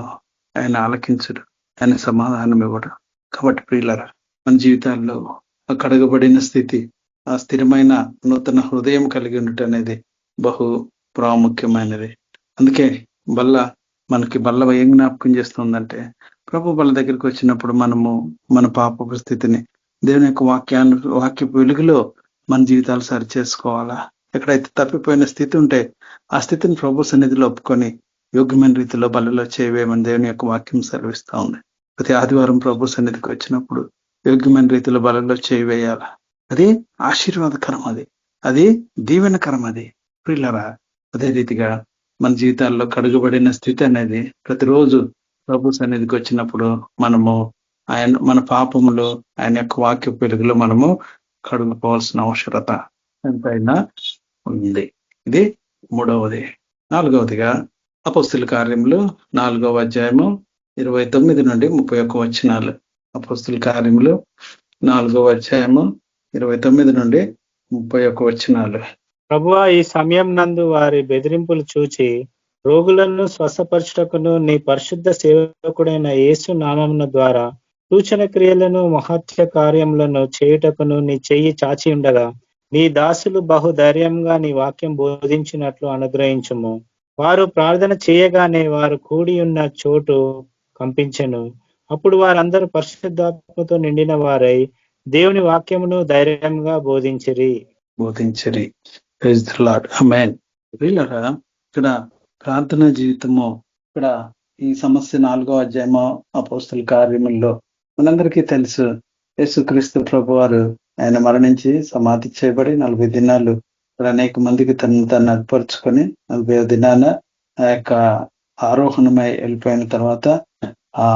Speaker 4: ఆయన ఆలకించడు, ఆయన సమాధానం ఇవ్వడు. కాబట్టి ప్రియులారా, మన జీవితాల్లో ఆ కడగబడిన స్థితి, ఆ స్థిరమైన నూతన హృదయం కలిగి ఉండటం అనేది బహు ప్రాముఖ్యమైనది. అందుకే మనకి బల్ల ఏం జ్ఞాపకం చేస్తుందంటే, ప్రభు బల్ల దగ్గరికి వచ్చినప్పుడు మనము మన పాపపు స్థితిని దేవుని యొక్క వాక్యపు వెలుగులో మన జీవితాలు సరి చేసుకోవాలా. ఎక్కడైతే తప్పిపోయిన స్థితి ఉంటే ఆ స్థితిని ప్రభు సన్నిధిలో ఒప్పుకొని యోగ్యమైన రీతిలో బలలో చేయవేమని దేవుని యొక్క వాక్యం సెలవిస్తా ఉంది. ప్రతి ఆదివారం ప్రభు సన్నిధికి వచ్చినప్పుడు యోగ్యమైన రీతిలో బలలో చేయవేయాల. అది ఆశీర్వాదకరం, అది దీవెనకరం. అది ప్రియులారా, అదే రీతిగా మన జీవితాల్లో కడుగబడిన స్థితి అనేది ప్రతిరోజు ప్రభు సన్నిధికి వచ్చినప్పుడు మనము మన పాపములు ఆయన యొక్క వాక్య వెలుగులో మనము కడుగుకోవాల్సిన అవసరత ఎంతైనా ఉంది. ఇది 3వది. 4వదిగా అపోస్తుల కార్యములు 4వ అధ్యాయము 29-31 వచనాలు. అపోస్తుల కార్యములు 4వ అధ్యాయము 29-31 వచనాలు.
Speaker 3: ప్రభువా, ఈ సమయం నందు వారి బెదిరింపులు చూచి రోగులను స్వస్థపరచుటకును నీ పరిశుద్ధ సేవకుడైన యేసు నామమున ద్వారా సూచన క్రియలను మహత్య కార్యములను చేయుటకును నీ చెయ్యి చాచి ఉండగా నీ దాసులు బహుధైర్యంగా నీ వాక్యం బోధించినట్లు అనుగ్రహించుము. వారు ప్రార్థన చేయగానే వారు కూడి ఉన్న చోటు కంపించెను. అప్పుడు వారందరూ పరిశుద్ధాత్మతో నిండిన వారై దేవుని వాక్యమును ధైర్యంగా బోధించిరి.
Speaker 4: Praise the lord. ఆమేన్. ఇక్కడ ప్రార్థనా జీవితము, ఇక్కడ ఈ సమస్య 4వ అధ్యాయము అపోస్తుల కార్యముల్లో మనందరికీ తెలుసు. యేసుక్రీస్తు ప్రభు వారు ఆయన మరణించి సమాధి చేయబడి 40 దినాలు అనేక మందికి తను అర్పరుచుకొని 40వ దినాన ఆ యొక్క ఆరోహణమై వెళ్ళిపోయిన తర్వాత ఆ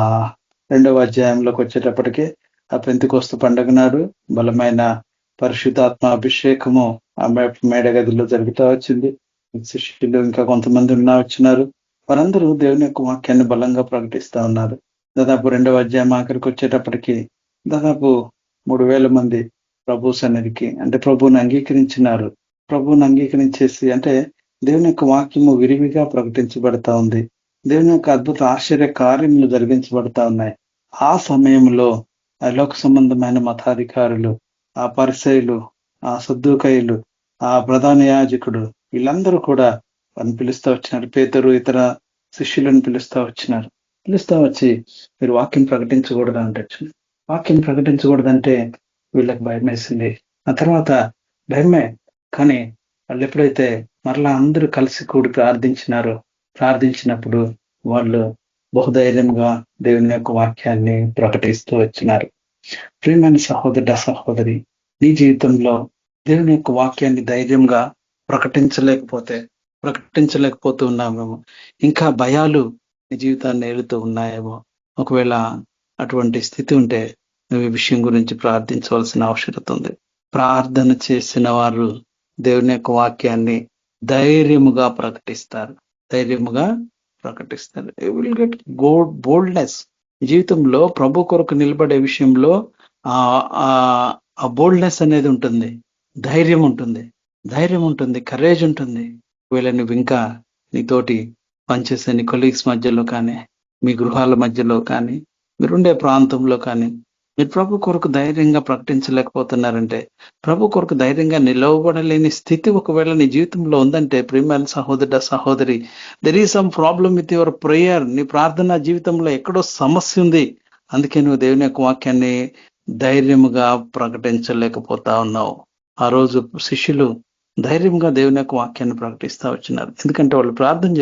Speaker 4: 2వ అధ్యాయంలోకి వచ్చేటప్పటికి ఆ పెంతెకొస్తు పండుగ నాడు బలమైన పరిశుద్ధాత్మ అభిషేకము ఆ మేడగదిలో జరుగుతూ వచ్చింది. శిష్యులు ఇంకా కొంతమంది వచ్చినారు. వారందరూ దేవుని యొక్క వాక్యాన్ని బలంగా ప్రకటిస్తా ఉన్నారు. దాదాపు 2వ అధ్యాయం ఆఖరికి వచ్చేటప్పటికి దాదాపు 3000 మంది ప్రభు సన్నిధికి, అంటే ప్రభువుని అంగీకరించినారు. ప్రభువుని అంగీకరించేసి, అంటే దేవుని యొక్క వాక్యము విరివిగా ప్రకటించబడతా ఉంది. దేవుని యొక్క అద్భుత ఆశ్చర్య కార్యములు జరిగించబడతా ఉన్నాయి. ఆ సమయంలో లోక సంబంధమైన మతాధికారులు ఆ పరిసయ్యులు, ఆ సద్దూకయ్యులు, ఆ ప్రధాన యాజకుడు వీళ్ళందరూ కూడా వారిని పిలుస్తూ వచ్చినారు. పేతురు ఇతర శిష్యులను పిలుస్తూ వచ్చినారు. పిలుస్తూ వచ్చి మీరు వాక్యం ప్రకటించకూడదు అంటే, వాక్యం ప్రకటించకూడదంటే వీళ్ళకి భయం వేసింది. ఆ తర్వాత భయమే, కానీ వాళ్ళు ఎప్పుడైతే మరలా అందరూ కలిసి కూడి ప్రార్థించినప్పుడు వాళ్ళు బహుధైర్యంగా దేవుని యొక్క వాక్యాన్ని ప్రకటిస్తూ వచ్చినారు. ప్రియమైన సహోదరి, నీ జీవితంలో దేవుని యొక్క వాక్యాన్ని ధైర్యంగా ప్రకటించలేకపోతూ ఉన్నామేమో, ఇంకా భయాలు నీ జీవితాన్ని ఏలుతూ ఉన్నాయేమో. ఒకవేళ అటువంటి స్థితి ఉంటే నువ్వు ఈ విషయం గురించి ప్రార్థించవలసిన అవసరం ఉంది. ప్రార్థన చేసిన వారు దేవుని యొక్క వాక్యాన్ని ధైర్యముగా ప్రకటిస్తారు. You will get boldness. జీవితంలో ప్రభు కొరకు నిలబడే విషయంలో ఆ బోల్డ్నెస్ అనేది ఉంటుంది, ధైర్యం ఉంటుంది, కరేజ్ ఉంటుంది. ఒకవేళ నువ్వు ఇంకా నీతోటి పనిచేసే నీ కొలీగ్స్ మధ్యలో కానీ, మీ గృహాల మధ్యలో కానీ, మీరుండే ప్రాంతంలో కానీ మీరు ప్రభు కొరకు ధైర్యంగా ప్రకటించలేకపోతున్నారంటే, ప్రభు కొరకు ధైర్యంగా నిలవబడలేని స్థితి ఒకవేళ నీ జీవితంలో ఉందంటే, ప్రియమైన సహోదరి, there is some problem with your prayer. నీ ప్రార్థనా జీవితంలో ఎక్కడో సమస్య ఉంది. అందుకే నువ్వు దేవుని యొక్క వాక్యాన్ని ధైర్యముగా ప్రకటించలేకపోతా ఉన్నావు. ఆ రోజు శిష్యులు ధైర్యంగా దేవుని యొక్క వాక్యాన్ని ప్రకటిస్తూ వచ్చినారు. ఎందుకంటే వాళ్ళు ప్రార్థన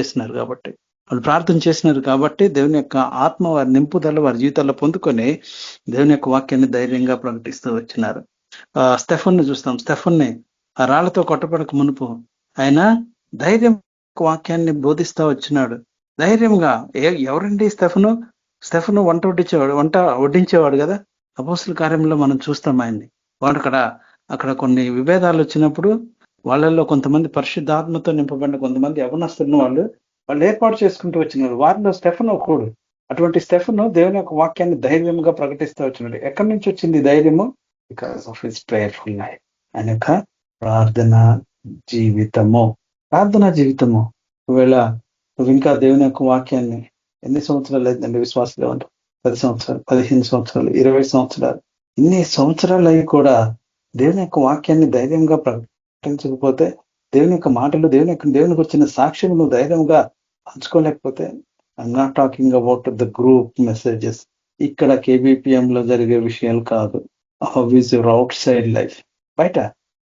Speaker 4: చేసినారు కాబట్టి దేవుని యొక్క ఆత్మ వారి నింపుదల వారి జీవితాల్లో పొందుకొని దేవుని యొక్క వాక్యాన్ని ధైర్యంగా ప్రకటిస్తూ వచ్చినారు. స్టెఫన్ను చూస్తాం. స్టెఫన్ని ఆ రాళ్లతో కొట్టబడక మునుపు ఆయన ధైర్యం వాక్యాన్ని బోధిస్తూ వచ్చినాడు. ధైర్యంగా ఎవరండి స్టెఫను వంట వడ్డించేవాడు కదా. అపోస్తుల కార్యంలో మనం చూస్తాం ఆయన్ని. వాడు అక్కడ కొన్ని విభేదాలు వచ్చినప్పుడు వాళ్ళల్లో కొంతమంది పరిశుద్ధాత్మతో నింపబడిన కొంతమంది యవనస్తులను వాళ్ళు ఏర్పాటు చేసుకుంటూ వచ్చినారు. వారిలో స్టెఫను ఒకడు. అటువంటి స్టెఫను దేవుని యొక్క వాక్యాన్ని ధైర్యంగా ప్రకటిస్తూ వచ్చినాడు. ఎక్కడి నుంచి వచ్చింది ధైర్యము? Because of his prayerful life. ఆయన యొక్క ప్రార్థనా జీవితము. ఒకవేళ నువ్వు ఇంకా దేవుని యొక్క వాక్యాన్ని ఎన్ని సంవత్సరాలు లేదండి విశ్వాసంలో ఉంటావు? 10 సంవత్సరాలు, 15 సంవత్సరాలు, 20 సంవత్సరాలు, ఇన్ని సంవత్సరాలు అయ్యి కూడా దేవుని యొక్క వాక్యాన్ని ధైర్యంగా ప్రకటించకపోతే, దేవుని యొక్క మాటలు, దేవునికి వచ్చిన సాక్ష్యం నువ్వు ధైర్యంగా పంచుకోలేకపోతే, I'm not talking about the group messages. ఇక్కడ KBPM లో జరిగే విషయాలు కాదు. How is your outside life?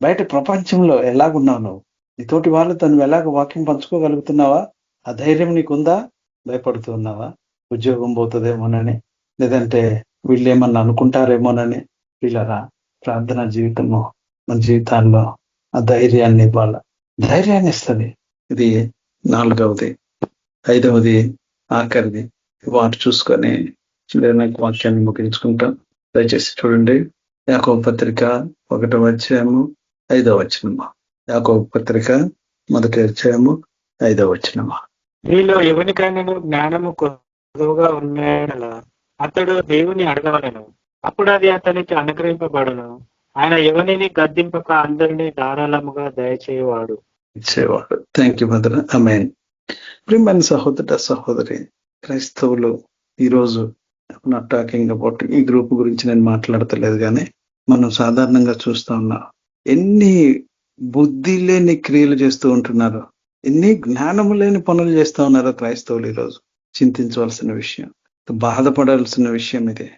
Speaker 4: బయట ప్రపంచంలో ఎలాగున్నావు నువ్వు? నీతోటి వాళ్ళతో నువ్వు ఎలాగ వాక్యం పంచుకోగలుగుతున్నావా? ఆ ధైర్యం నీకుందా? భయపడుతూ ఉన్నావా? ఉద్యోగం పోతుందేమోనని, లేదంటే వీళ్ళు ఏమన్నా అనుకుంటారేమోనని? వీళ్ళరా ప్రార్థనా జీవితము మన జీవితాల్లో ఆ ధైర్యాన్ని ఇస్తుంది. ఇది 4వది. 5వది ఆఖరిది. వాటి చూసుకొని వాక్యాన్ని ముగించుకుంటాం. దయచేసి చూడండి. యాకోబు పత్రిక 1వ అధ్యాయము 5వ వచనము. యాకోబు పత్రిక 1వ అధ్యాయము 5వ వచనము.
Speaker 3: మీలో ఎవరికైనా జ్ఞానము కొద్దుగా ఉన్నాయన అతడు దేవుని అడగవలను, అప్పుడు అది అతనికి అనుగ్రహింపబడను. ఆయన ఎవరిని గద్దింపక అందరినీ ధారాళముగా దయచేవాడు.
Speaker 4: Thank you mother. ఆమేన్. ప్రియమైన సహోదరి, క్రైస్తవులు ఈరోజు నాట్ టాకింగ్ అబౌట్ ఈ గ్రూప్ గురించి నేను మాట్లాడతలేదు, కానీ మనం సాధారణంగా చూస్తా ఉన్నాం ఎన్ని బుద్ధి లేని క్రియలు చేస్తూ ఉంటున్నారు, ఎన్ని జ్ఞానము లేని పనులు చేస్తూ ఉన్నారో క్రైస్తవులు ఈరోజు. చింతించవలసిన విషయం, బాధపడాల్సిన విషయం ఇది.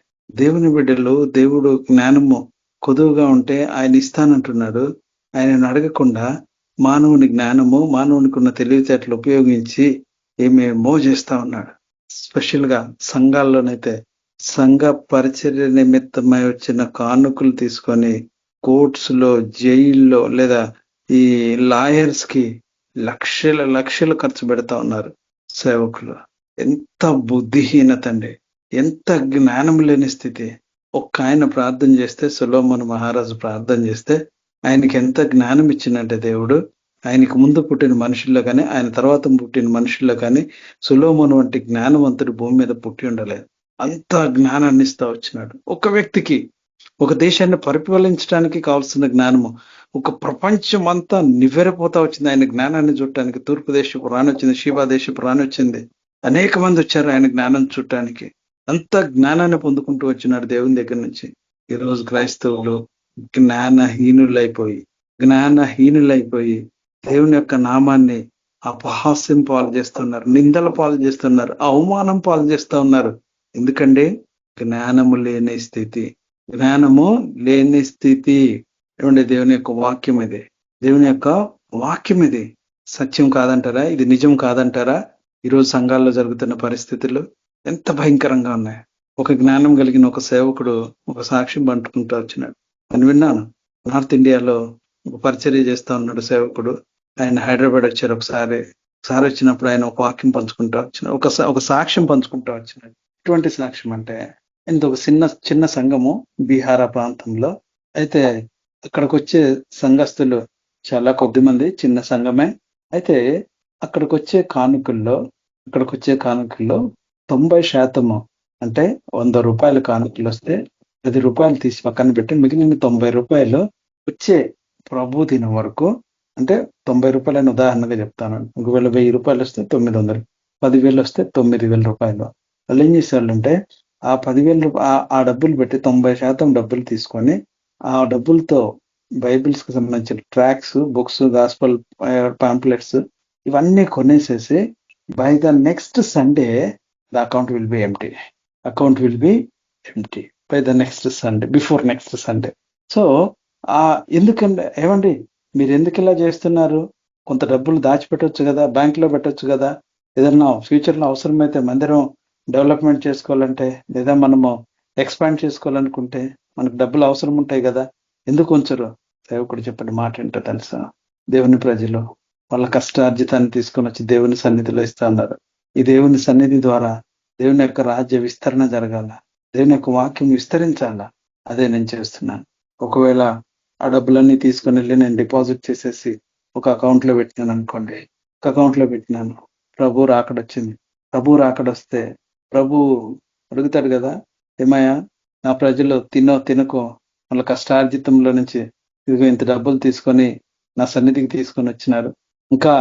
Speaker 4: దేవుని బిడ్డలు, దేవుడు జ్ఞానము కొదువుగా ఉంటే ఆయన ఇస్తానంటున్నాడు. ఆయనను అడగకుండా మానవుని జ్ఞానము, మానవునికి ఉన్న తెలివితేటలు ఉపయోగించి ఏమేమో చేస్తా ఉన్నాడు. స్పెషల్ గా సంఘాల్లోనైతే సంఘ పరిచర్య నిమిత్తమై వచ్చిన కానుకలు తీసుకొని కోర్ట్స్ లో, జైల్లో, లేదా ఈ లాయర్స్ కి లక్షలు ఖర్చు పెడతా ఉన్నారు సేవకులు. ఎంత బుద్ధిహీనత అండి, ఎంత జ్ఞానం లేని స్థితి. ఒక్క ఆయన ప్రార్థన చేస్తే, సొలొమోను మహారాజు ప్రార్థన చేస్తే ఆయనకి ఎంత జ్ఞానం ఇచ్చిందంటే దేవుడు, ఆయనకు ముందు పుట్టిన మనుషుల్లో కానీ ఆయన తర్వాత పుట్టిన మనుషుల్లో కానీ సొలొమోను వంటి జ్ఞానవంతుడు భూమి మీద పుట్టి ఉండలేదు. అంత జ్ఞానాన్ని ఇస్తా వచ్చినాడు. ఒక వ్యక్తికి ఒక దేశాన్ని పరిపాలించడానికి కావాల్సిన జ్ఞానము, ఒక ప్రపంచం అంతా నివ్వెరపోతా వచ్చింది ఆయన జ్ఞానాన్ని చూడటానికి. తూర్పు దేశపు రాణి వచ్చింది, షీబా దేశపు రాణి వచ్చింది, అనేక మంది వచ్చారు ఆయన జ్ఞానం చూడటానికి. అంత జ్ఞానాన్ని పొందుకుంటూ వచ్చినాడు దేవుని దగ్గర నుంచి. ఈరోజు క్రైస్తవులు జ్ఞానహీనులైపోయి దేవుని యొక్క నామాన్ని అపహాస్యం పాలు చేస్తున్నారు, నిందల పాలు చేస్తున్నారు, అవమానం పాలు చేస్తూ ఉన్నారు. ఎందుకంటే జ్ఞానము లేని స్థితి. ఏమంటే దేవుని యొక్క వాక్యం ఇది, దేవుని యొక్క వాక్యం ఇది సత్యం కాదంటారా? ఇది నిజం కాదంటారా? ఈరోజు సంఘాల్లో జరుగుతున్న పరిస్థితులు ఎంత భయంకరంగా ఉన్నాయి. ఒక జ్ఞానం కలిగిన ఒక సేవకుడు ఒక సాక్ష్యం పంచుకుంటూ వచ్చినాడు. నేను విన్నాను. నార్త్ ఇండియాలో ఒక పరిచర్య చేస్తా ఉన్నాడు సేవకుడు. ఆయన హైదరాబాద్ వచ్చారు. ఒకసారి వచ్చినప్పుడు ఆయన ఒక వాక్యం పంచుకుంటూ వచ్చినాడు, ఒక సాక్ష్యం పంచుకుంటూ వచ్చినాడు. ఎటువంటి సాక్ష్యం అంటే, ఇంత ఒక చిన్న సంఘము బీహార్ ప్రాంతంలో. అయితే అక్కడికి వచ్చే సంఘస్థులు చాలా కొద్ది మంది, చిన్న సంఘమే. అయితే అక్కడికి వచ్చే కానుకల్లో 90% అంటే 100 రూపాయల కానుకలు వస్తే 10 రూపాయలు తీసి పక్కన పెట్టి మిగిలిన 90 రూపాయలు వచ్చే ప్రభు దినం వరకు, అంటే 90 రూపాయలని ఉదాహరణగా చెప్తాను. ఒకవేళ 1000 రూపాయలు వస్తే 900, 10,000 వస్తే 9,000 రూపాయలు. వాళ్ళు ఏం చేసేవాళ్ళంటే ఆ 10,000 ఆ డబ్బులు పెట్టి 90% డబ్బులు తీసుకొని ఆ డబ్బులతో బైబిల్స్ కి సంబంధించిన ట్రాక్స్, బుక్స్, గాస్పల్ పాంప్లెట్స్ ఇవన్నీ కొనేసేసి by the next Sunday the account will be empty by the next Sunday, before next Sunday. So ఎందుకంటే ఏమండి, మీరు ఎందుకు ఇలా చేస్తున్నారు? కొంత డబ్బులు దాచిపెట్టవచ్చు కదా, బ్యాంక్ లో పెట్టవచ్చు కదా. ఏదన్నా ఫ్యూచర్ లో అవసరమైతే మందిరం డెవలప్మెంట్ చేసుకోవాలంటే, లేదా మనము ఎక్స్పాండ్ చేసుకోవాలనుకుంటే మనకు డబ్బులు అవసరం ఉంటాయి కదా, ఎందుకు ఉంచరు? సేవకుడు చెప్పిన మాట ఏంటో తెలుసా? దేవుని ప్రజలు వాళ్ళ కష్టార్జితాన్ని తీసుకొని వచ్చి దేవుని సన్నిధిలో ఇస్తా ఉన్నారు. ఈ దేవుని సన్నిధి ద్వారా దేవుని యొక్క రాజ్య విస్తరణ జరగాల, దేవుని యొక్క వాక్యం విస్తరించాలా. అదే నేను చేస్తున్నాను. ఒకవేళ ఆ డబ్బులన్నీ తీసుకొని వెళ్ళి నేను డిపాజిట్ చేసేసి ఒక అకౌంట్ లో పెట్టినాను అనుకోండి, ప్రభు రాకడొచ్చింది. ప్రభు రాకడొస్తే ప్రభు అడుగుతాడు కదా, ఏమయ్యా నా ప్రజలు తినకో వాళ్ళ కష్టార్జితంలో నుంచి ఇదిగో ఇంత డబ్బులు తీసుకొని నా సన్నిధికి తీసుకొని వచ్చినారు, ఇంకా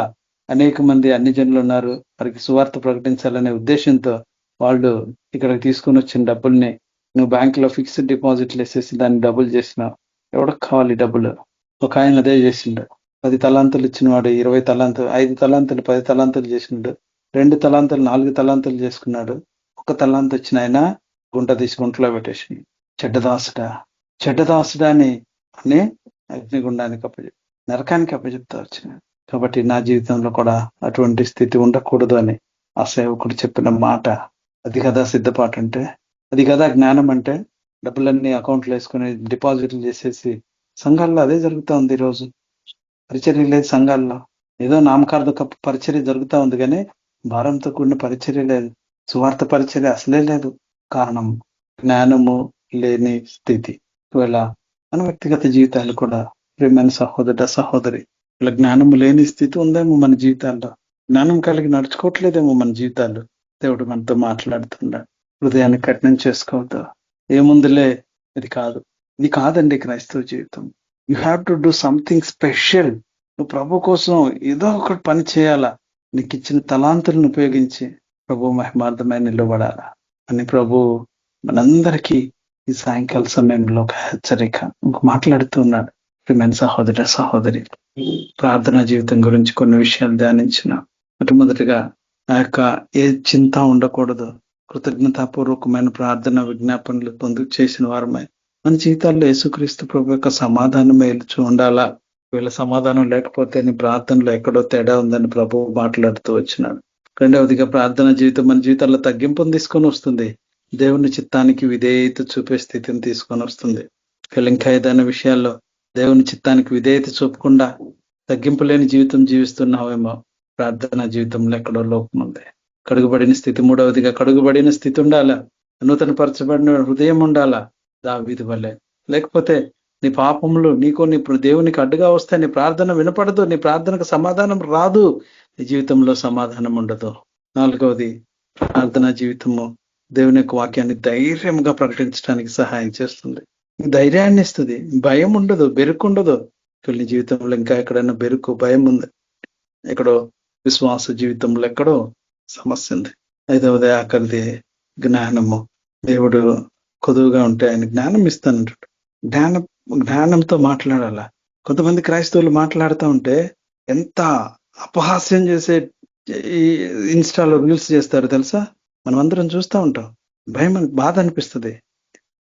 Speaker 4: అనేక మంది అన్ని జనులు ఉన్నారు, వారికి సువార్త ప్రకటించాలనే ఉద్దేశంతో వాళ్ళు ఇక్కడికి తీసుకొని వచ్చిన డబ్బుల్ని నువ్వు బ్యాంక్ లో ఫిక్స్డ్ డిపాజిట్లు వేసేసి దాన్ని డబ్బులు చేసినావు. ఎవరికి కావాలి డబ్బులు? ఒక ఆయన అదే చేసిండు. 10 తలాంతులు ఇచ్చినవాడు 20 తలాంతులు, 5 తలాంతులు 10 తలాంతులు చేసిండు, 2 తలాంతులు 4 తలాంతులు చేసుకున్నాడు. 1 తలాంతు వచ్చిన ఆయన గుంట తీసి గుంటలో పెట్టేసి చెడ్డదాసుడా అని అగ్నిగుండానికి నరకానికి అప్పచెప్తా వచ్చినాడు. కాబట్టి నా జీవితంలో కూడా అటువంటి స్థితి ఉండకూడదు అని ఆ సేవకుడు చెప్పిన మాట, అది కదా సిద్ధపాటు అంటే, అది కదా జ్ఞానం అంటే. డబ్బులన్నీ అకౌంట్లో వేసుకుని డిపాజిట్లు చేసేసి సంఘాల్లో అదే జరుగుతూ ఉంది. ఈరోజు పరిచర్య లేదు సంఘాల్లో, ఏదో నామకార్థ పరిచర్య జరుగుతూ ఉంది కానీ భారంతో కూడిన పరిచర్య లేదు, సువార్త పరిచర్య అసలే లేదు. కారణం జ్ఞానము లేని స్థితి. ఒకవేళ మన వ్యక్తిగత జీవితాలు కూడా ప్రియమైన సహోదరి ఇలా జ్ఞానము లేని స్థితి ఉందేమో మన జీవితాల్లో, జ్ఞానం కలిగి నడుచుకోవట్లేదేమో మన జీవితాల్లో. దేవుడు మనతో మాట్లాడుతున్నాడు. హృదయాన్ని కఠినం చేసుకోవద్దు. ఏముందిలే, ఇది కాదండి క్రైస్తవ జీవితం. You have to do something special. నువ్వు ప్రభు కోసం ఏదో ఒకటి పని చేయాలా. నీకు ఇచ్చిన తలాంతులను ఉపయోగించి ప్రభు మహిమార్థమై నిలబడాలా అని ప్రభు మనందరికీ ఈ సాయంకాల సమయంలో ఒక హెచ్చరిక మాట్లాడుతూ ఉన్నాడు. ప్రియమైన సహోదరి, ప్రార్థనా జీవితం గురించి కొన్ని విషయాలు ధ్యానించిన. మొట్టమొదటిగా ఆ యొక్క ఏ చింత ఉండకూడదు. కృతజ్ఞతాపూర్వకమైన ప్రార్థన విజ్ఞాపనలు పొందుకు చేసిన వారమై మన జీవితాల్లో యేసుక్రీస్తు ప్రభు యొక్క సమాధానం ఏలుచు ఉండాలా. వీళ్ళ సమాధానం లేకపోతే నీ ప్రార్థనలో ఎక్కడో తేడా ఉందని ప్రభు మాట్లాడుతూ వచ్చినాడు. రెండవదిగా ప్రార్థన జీవితం మన జీవితాల్లో తగ్గింపును తీసుకొని వస్తుంది. దేవుని చిత్తానికి విధేయత చూపే స్థితిని తీసుకొని వస్తుంది. ఇంకా ఏదైనా విషయాల్లో దేవుని చిత్తానికి విధేయత చూపకుండా తగ్గింపు లేని జీవితం జీవిస్తున్నావేమో. ప్రార్థనా జీవితంలో ఎక్కడో లోపం ఉంది. కడుగుబడిన స్థితి. మూడవదిగా కడుగుబడిన స్థితి ఉండాలా, నూతన పరచబడిన హృదయం ఉండాలా దావీదు వలె. లేకపోతే నీ పాపములు నీ దేవునికి అడ్డుగా వస్తే నీ ప్రార్థన వినపడదు, నీ ప్రార్థనకు సమాధానం రాదు, నీ జీవితంలో సమాధానం ఉండదు. నాలుగవది, ప్రార్థనా జీవితము దేవుని యొక్క వాక్యాన్ని ధైర్యంగా ప్రకటించడానికి సహాయం చేస్తుంది, ధైర్యాన్ని ఇస్తుంది. భయం ఉండదు, బెరుకు ఉండదు. కొన్ని జీవితంలో ఇంకా ఎక్కడైనా బెరుకు, భయం ఉంది, ఎక్కడో విశ్వాస జీవితంలో ఎక్కడో సమస్య ఉంది. ఐదవది ఆఖరిది జ్ఞానము. దేవుడు కొదువుగా ఉంటే ఆయన జ్ఞానం ఇస్తానంటాడు. జ్ఞానంతో మాట్లాడాలా. కొంతమంది క్రైస్తవులు మాట్లాడుతూ ఉంటే ఎంత అపహాస్యం చేసే ఈ ఇన్స్టాలో రీల్స్ చేస్తారు తెలుసా. మనం అందరం చూస్తూ ఉంటాం. భయం, బాధ అనిపిస్తుంది.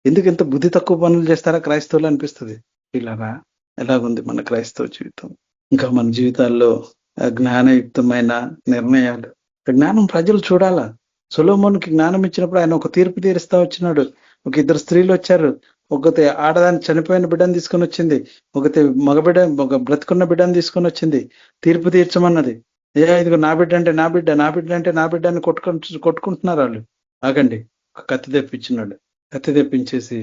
Speaker 4: ఎందుకు ఇంత బుద్ధి తక్కువ పనులు చేస్తారా క్రైస్తవులు అనిపిస్తుంది. ఇలాగా ఎలాగుంది మన క్రైస్తవ జీవితం. ఇంకా మన జీవితాల్లో జ్ఞానయుక్తమైన నిర్ణయాలు, జ్ఞానం ప్రజలు చూడాలా. సొలొమోనుకి జ్ఞానం ఇచ్చినప్పుడు ఆయన ఒక తీర్పు తీరుస్తా వచ్చినాడు. ఒక ఇద్దరు స్త్రీలు వచ్చారు. ఒకటి ఆడదాన్ని చనిపోయిన బిడ్డను తీసుకొని వచ్చింది, ఒకటి మగబిడ్డ ఒక బ్రతుకున్న బిడ్డను తీసుకొని వచ్చింది. తీర్పు తీర్చమన్నది. ఇదిగో నా బిడ్డ అంటే నా బిడ్డ, నా బిడ్డ అంటే నా బిడ్డ అని కొట్టుకుంటున్నారు వాళ్ళు. ఆగండి, ఒక కత్తి తెప్పించినాడు. కత్తి తెప్పించేసి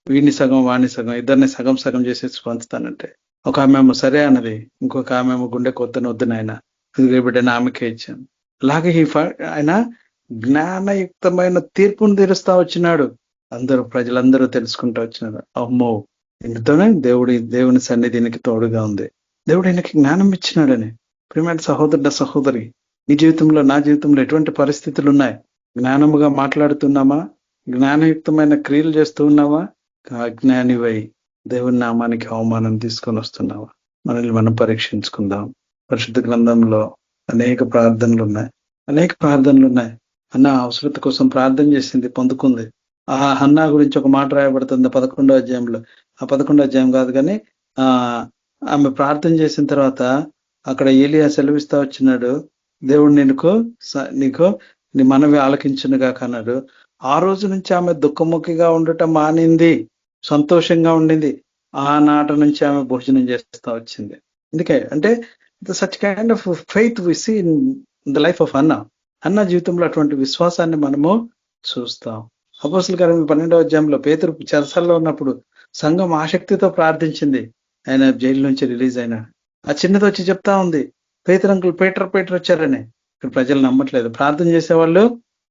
Speaker 4: వీడిని సగం వాడిని సగం, ఇద్దరిని సగం సగం చేసేసి పంచుతానంటే ఒక ఆమెమో సరే అన్నది, ఇంకొక ఆమెమో గుండె వద్దు నాయన, ఇది బిడ్డని ఆమెకే ఇచ్చాను. అలాగే ఆయన జ్ఞానయుక్తమైన తీర్పును తీరుస్తా వచ్చినాడు. ప్రజలందరూ తెలుసుకుంటూ వచ్చినారు, అమ్మో ఇందుతోనే దేవుని సన్నిధినికి తోడుగా ఉంది, దేవుడు ఆయనకి జ్ఞానం ఇచ్చినాడని. ప్రియమైన సహోదరి, నీ జీవితంలో నా జీవితంలో ఎటువంటి పరిస్థితులు ఉన్నాయి? జ్ఞానముగా మాట్లాడుతున్నామా? జ్ఞానయుక్తమైన క్రియలు చేస్తూ ఉన్నావా? అజ్ఞానివై దేవుని నామానికి అవమానం తీసుకొని వస్తున్నావా? మనల్ని మనం పరీక్షించుకుందాం. పరిశుద్ధ గ్రంథంలో అనేక ప్రార్థనలు ఉన్నాయి. అన్న అవసరత కోసం ప్రార్థన చేసింది, పొందుకుంది. ఆ హన్నా గురించి ఒక మాట రాయబడుతుంది 11వ అధ్యాయంలో. ఆ 11వ అధ్యాయం కాదు కానీ ఆమె ప్రార్థన చేసిన తర్వాత అక్కడ ఏలియా సెలవిస్తా వచ్చినాడు, దేవుడు నీకు నీ మనవి ఆలకించునుగా అన్నాడు. ఆ రోజు నుంచి ఆమె దుఃఖముఖిగా ఉండటం మానింది, సంతోషంగా ఉండింది. ఆనాట నుంచి ఆమె భోజనం చేస్తా వచ్చింది. ఎందుకే అంటే such kind of faith we see in the life of అన్న జీవితంలో అటువంటి విశ్వాసాన్ని మనము చూస్తాం. అపోస్తలుల కార్యములు 12వ అధ్యాయంలో పేతురు చెరసాలలో ఉన్నప్పుడు సంఘం ఆసక్తితో ప్రార్థించింది. ఆయన జైలు నుంచి రిలీజ్ అయినా ఆ చిన్నది వచ్చి చెప్తా ఉంది, పేతురు అంకుల్ పీటర్ వచ్చారని. ఇక్కడ ప్రజలు నమ్మట్లేదు, ప్రార్థన చేసేవాళ్ళు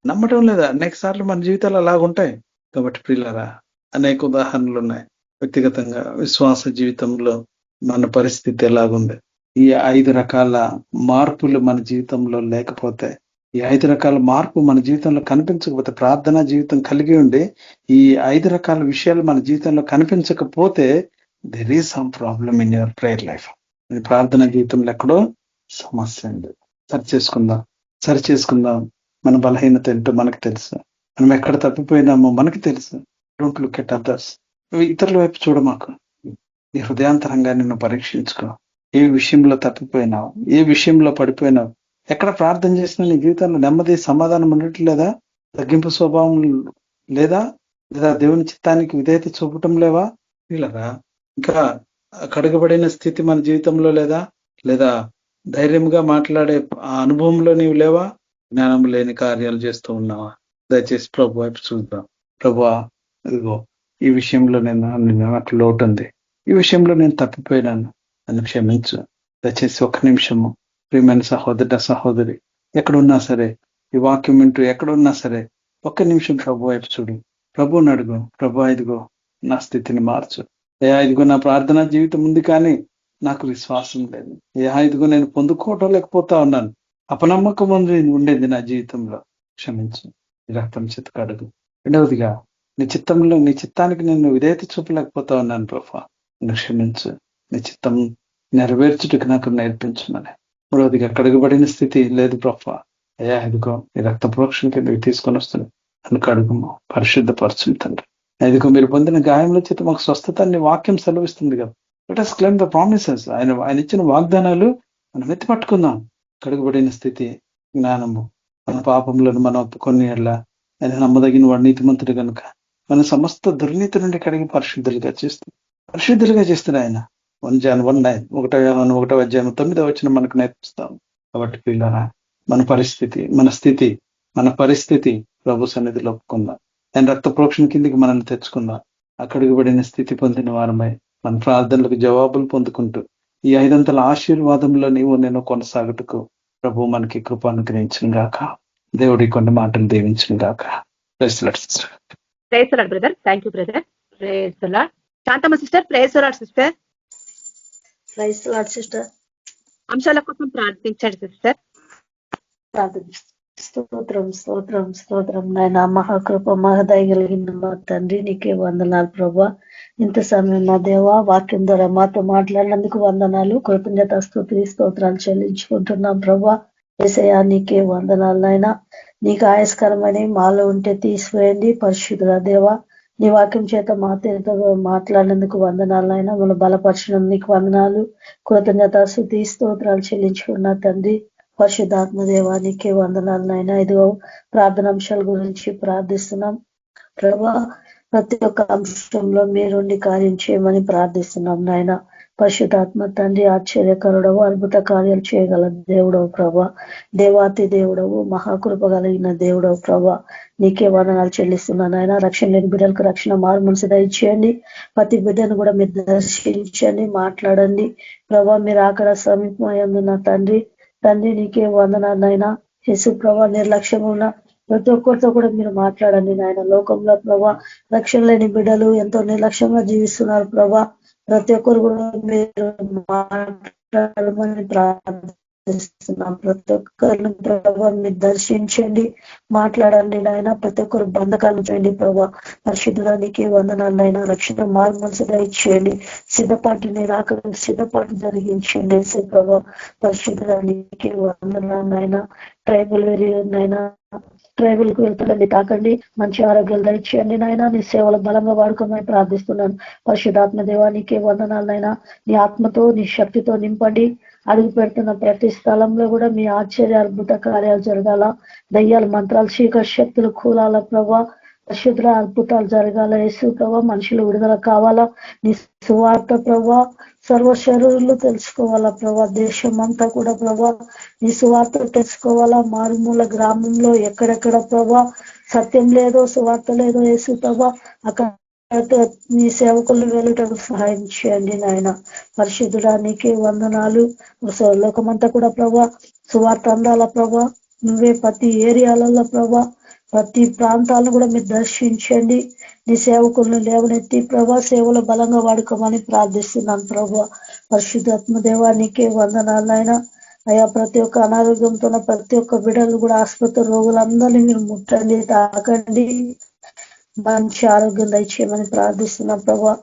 Speaker 4: నమ్మటం లేదు. అనేక సార్లు మన జీవితాలు అలాగుంటాయి. కాబట్టి ప్రియులారా, అనేక ఉదాహరణలు ఉన్నాయి. వ్యక్తిగతంగా విశ్వాస జీవితంలో మన పరిస్థితి ఎలాగుంది? ఈ 5 రకాల మార్పులు మన జీవితంలో లేకపోతే, ఈ 5 రకాల మార్పు మన జీవితంలో కనిపించకపోతే, ప్రార్థనా జీవితం కలిగి ఉండి ఈ 5 రకాల విషయాలు మన జీవితంలో కనిపించకపోతే, there is some problem in your prayer life. ప్రార్థనా జీవితంలో ఎక్కడో సమస్య ఉంది. సరి చేసుకుందాం. మన బలహీనత ఏంటో మనకు తెలుసు, మనం ఎక్కడ తప్పిపోయినామో మనకు తెలుసు. Don't look at others. ఇతరుల వైపు చూడమాకు. నీ హృదయాంతరంగా నిన్ను పరీక్షించుకో. ఏ విషయంలో తప్పిపోయినావు, ఏ విషయంలో పడిపోయినావు, ఎక్కడ ప్రార్థన చేసినా నీ జీవితంలో నెమ్మది సమాధానం ఉండట్లేదా? తగ్గింపు స్వభావం లేదా దేవుని చిత్తానికి విధేయత చూపటం లేవా? వీళ్ళరా ఇంకా కడుగబడిన స్థితి మన జీవితంలో లేదా ధైర్యంగా మాట్లాడే ఆ అనుభవంలో నీవు లేవా? జ్ఞానం లేని కార్యాలు చేస్తూ ఉన్నావా? దయచేసి ప్రభు వైపు చూద్దాం. ప్రభువా, ఇదిగో ఈ విషయంలో నాకు లోటు ఉంది, ఈ విషయంలో నేను తప్పిపోయినాను, నన్ను క్షమించు. దయచేసి 1 నిమిషము ప్రియమైన సహోదరి ఎక్కడున్నా సరే, ఈ వాక్యం వింటూ ఎక్కడున్నా సరే 1 నిమిషం ప్రభు వైపు చూడు. ప్రభువుని అడుగు, ప్రభు ఇదిగో నా స్థితిని మార్చు. ఇదిగో నా ప్రార్థనా జీవితం ఉంది కానీ నాకు విశ్వాసం లేదు. ఇదిగో నేను పొందుకోవటం లేకపోతా ఉన్నాను, అపనమ్మకం ఉండేది నా జీవితంలో, క్షమించు. రక్తం చేతికి అడుగు. రెండవదిగా నీ చిత్తానికి నేను విధేయత చూపలేకపోతా ఉన్నాను ప్రభా, నన్ను క్షమించు. నీ చిత్తం నెరవేర్చుటకు నాకు నేర్పించమని. మూడవదిగా కడుగుబడిన స్థితి లేదు ప్రభా, ఇదిగో ఈ రక్త ప్రోక్షణ కిందకి తీసుకొని వస్తుంది, నన్ను కడుగుము, పరిశుద్ధపరచు తండ్రి. ఇదిగో మీరు పొందిన గాయంలో చేత మాకు స్వస్థతాన్ని వాక్యం సెలవిస్తుంది కదా. Let us claim the promises. ఆయన ఇచ్చిన వాగ్దానాలు మనం ఎత్తి పట్టుకుందాం. కడుగుబడిన స్థితి, జ్ఞానము, మన పాపములను మనం ఒప్పుకొని ఎట్లా ఆయన నమ్మదగిన వాడు, నీతిమంతుడు కనుక మన సమస్త దుర్నీతి నుండి కడిగి పరిశుద్ధులుగా చేస్తున్న ఆయన 1 John 1:9 1వ అధ్యాయం 9వ వచనం మనకు నేర్పిస్తాం. కాబట్టి పిల్లరా, మన పరిస్థితి ప్రభు సన్నిధిలో ఒప్పుకుందాం. ఆయన రక్త ప్రోక్షణ కిందికి మనల్ని తెచ్చుకుందాం. అక్కడికి స్థితి పొందిన వారమై మన ప్రార్థనలకు జవాబులు పొందుకుంటూ ఈ 5 ఆశీర్వాదంలో నేను కొనసాగుటకు ప్రభు మనకి కృప అనుగ్రహించిన గాక. దేవుడి కొన్ని మాటలు దీవించిన గాక. Praise the lord
Speaker 1: brother. Thank you brother. Praise the lord. Shanthamma sister. Praise the lord sister.
Speaker 5: Praise the lord sister.
Speaker 1: అంశాల కోసం ప్రార్థించండి సిస్టర్.
Speaker 5: స్తోత్రం స్తోత్రం స్తోత్రం నాయన మహాకృప మహదయ కలిగిన మా తండ్రి నీకే వందనాలు ప్రభా. ఇంత సమయం నా దేవా వాక్యం ద్వారా మాతో మాట్లాడినందుకు వందనాలు, కృతజ్ఞత స్తుతి స్తోత్రాలు చెల్లించుకుంటున్నాం ప్రభా. యేసయ్యా నీకే వందనాలు నాయన. నీకు ఆయస్కరమని మాలో ఉంటే తీసివేయండి పరిశుద్ధుల దేవా. నీ వాక్యం చేత మాతో మాట్లాడినందుకు వందనాలు నాయన. మన బలపరిచినందుకు వందనాలు, కృతజ్ఞత స్తుతి స్తోత్రాలు చెల్లించుకున్నా తండ్రి. పరిశుద్ధాత్మ దేవానికి వందనాలు నాయన. ఇదిగో ప్రార్థనాంశాల గురించి ప్రార్థిస్తున్నాం ప్రభా. ప్రతి ఒక్క అంశంలో మీరుండి కార్యం చేయమని ప్రార్థిస్తున్నాం నాయన. పరిశుద్ధాత్మ తండ్రి ఆశ్చర్యకరుడవు, అద్భుత కార్యాలు చేయగల దేవుడవు ప్రభా. దేవాతి దేవుడవు, మహాకృప కలిగిన దేవుడవు ప్రభా. నీకే వందనాలు చెల్లిస్తున్నాను ఆయన. రక్షణ లేని బిడ్డలకు రక్షణ మారు మనసు దయచేయండి. ప్రతి బిడ్డను కూడా మీరు దర్శించండి, మాట్లాడండి ప్రభా. మీరు అక్కడ సమీపమయ్యందున్న తండ్రి నీకే వందనాలైనా. యేసు ప్రభా నిర్లక్ష్యం ఉన్న ప్రతి ఒక్కరితో కూడా మీరు మాట్లాడండి నాయన. లోకంలో ప్రభా రక్షణ లేని బిడ్డలు ఎంతో నిర్లక్ష్యంగా జీవిస్తున్నారు ప్రభా. ప్రతి ఒక్కరు కూడా మీరు మాట్లాడమని ప్రార్థిస్తున్నాం. ప్రతి ఒక్కరిని ప్రభా మీరు దర్శించండి, మాట్లాడండి నాయన. ప్రతి ఒక్కరు బంధకాలను చేయండి ప్రభా. పరిశుద్ధానికి వందనాలైనా. రక్షణ మారు మనసుగా ఇచ్చేయండి. సిద్ధపాటుని రాక సిద్ధపాటు జరిగించండి ప్రభా. పరిశుద్ధానికి వందనాలైనా. ట్రైబల్ వేరియనైనా ట్రైబుల్ కు వెళ్తుండండి, తాకండి, మంచి ఆరోగ్యాలు దయచేయండి నాయన. నీ సేవలు బలంగా వాడుకోమని ప్రార్థిస్తున్నాను. పరిశుద్ధాత్మ దేవానికి వందనాలైనా. నీ ఆత్మతో నీ శక్తితో నింపండి. అడుగు పెడుతున్న ప్రతి స్థలంలో కూడా మీ ఆశ్చర్య అద్భుత కార్యాలు జరగాల. దయ్యాలు మంత్రాలు చీకటి శక్తులు కూలాల ప్రభా. పరిశుద్ధ అద్భుతాలు జరగాల యేసు ప్రభా. మనుషులు విడుదల కావాలా. నీ సువార్త ప్రభా సర్వ శరీరులు తెలుసుకోవాలా ప్రభా. దేశం అంతా కూడా ప్రభా నీ సువార్త తెలుసుకోవాలా. మారుమూల గ్రామంలో ఎక్కడెక్కడ ప్రభా సత్యం లేదో, సువార్త లేదో యేసు ప్రభా అక్కడ నీ సేవకులు వెళ్ళటకు సహాయం చేయండి నాయన. పరిశుద్ధుడా నీకే వందనాలు. లోకమంతా కూడా ప్రభా సువార్త అందాల ప్రభా. నువ్వే ప్రతి ఏరియాలలో ప్రభా ప్రతి ప్రాంతాలను కూడా మీరు దర్శించండి. నీ సేవకులను లేవనెత్తి ప్రభా సేవలో బలంగా వాడుకోమని ప్రార్థిస్తున్నాను ప్రభా. పరిశుద్ధాత్మ దేవానికే వందనాలైనా. అయ్యా ప్రతి ఒక్క అనారోగ్యంతో ప్రతి ఒక్క బిడ్డలు కూడా ఆసుపత్రి రోగులందరినీ మీరు ముట్టండి, తాకండి, మంచి ఆరోగ్యం దయచేయమని ప్రార్థిస్తున్నాం ప్రభా.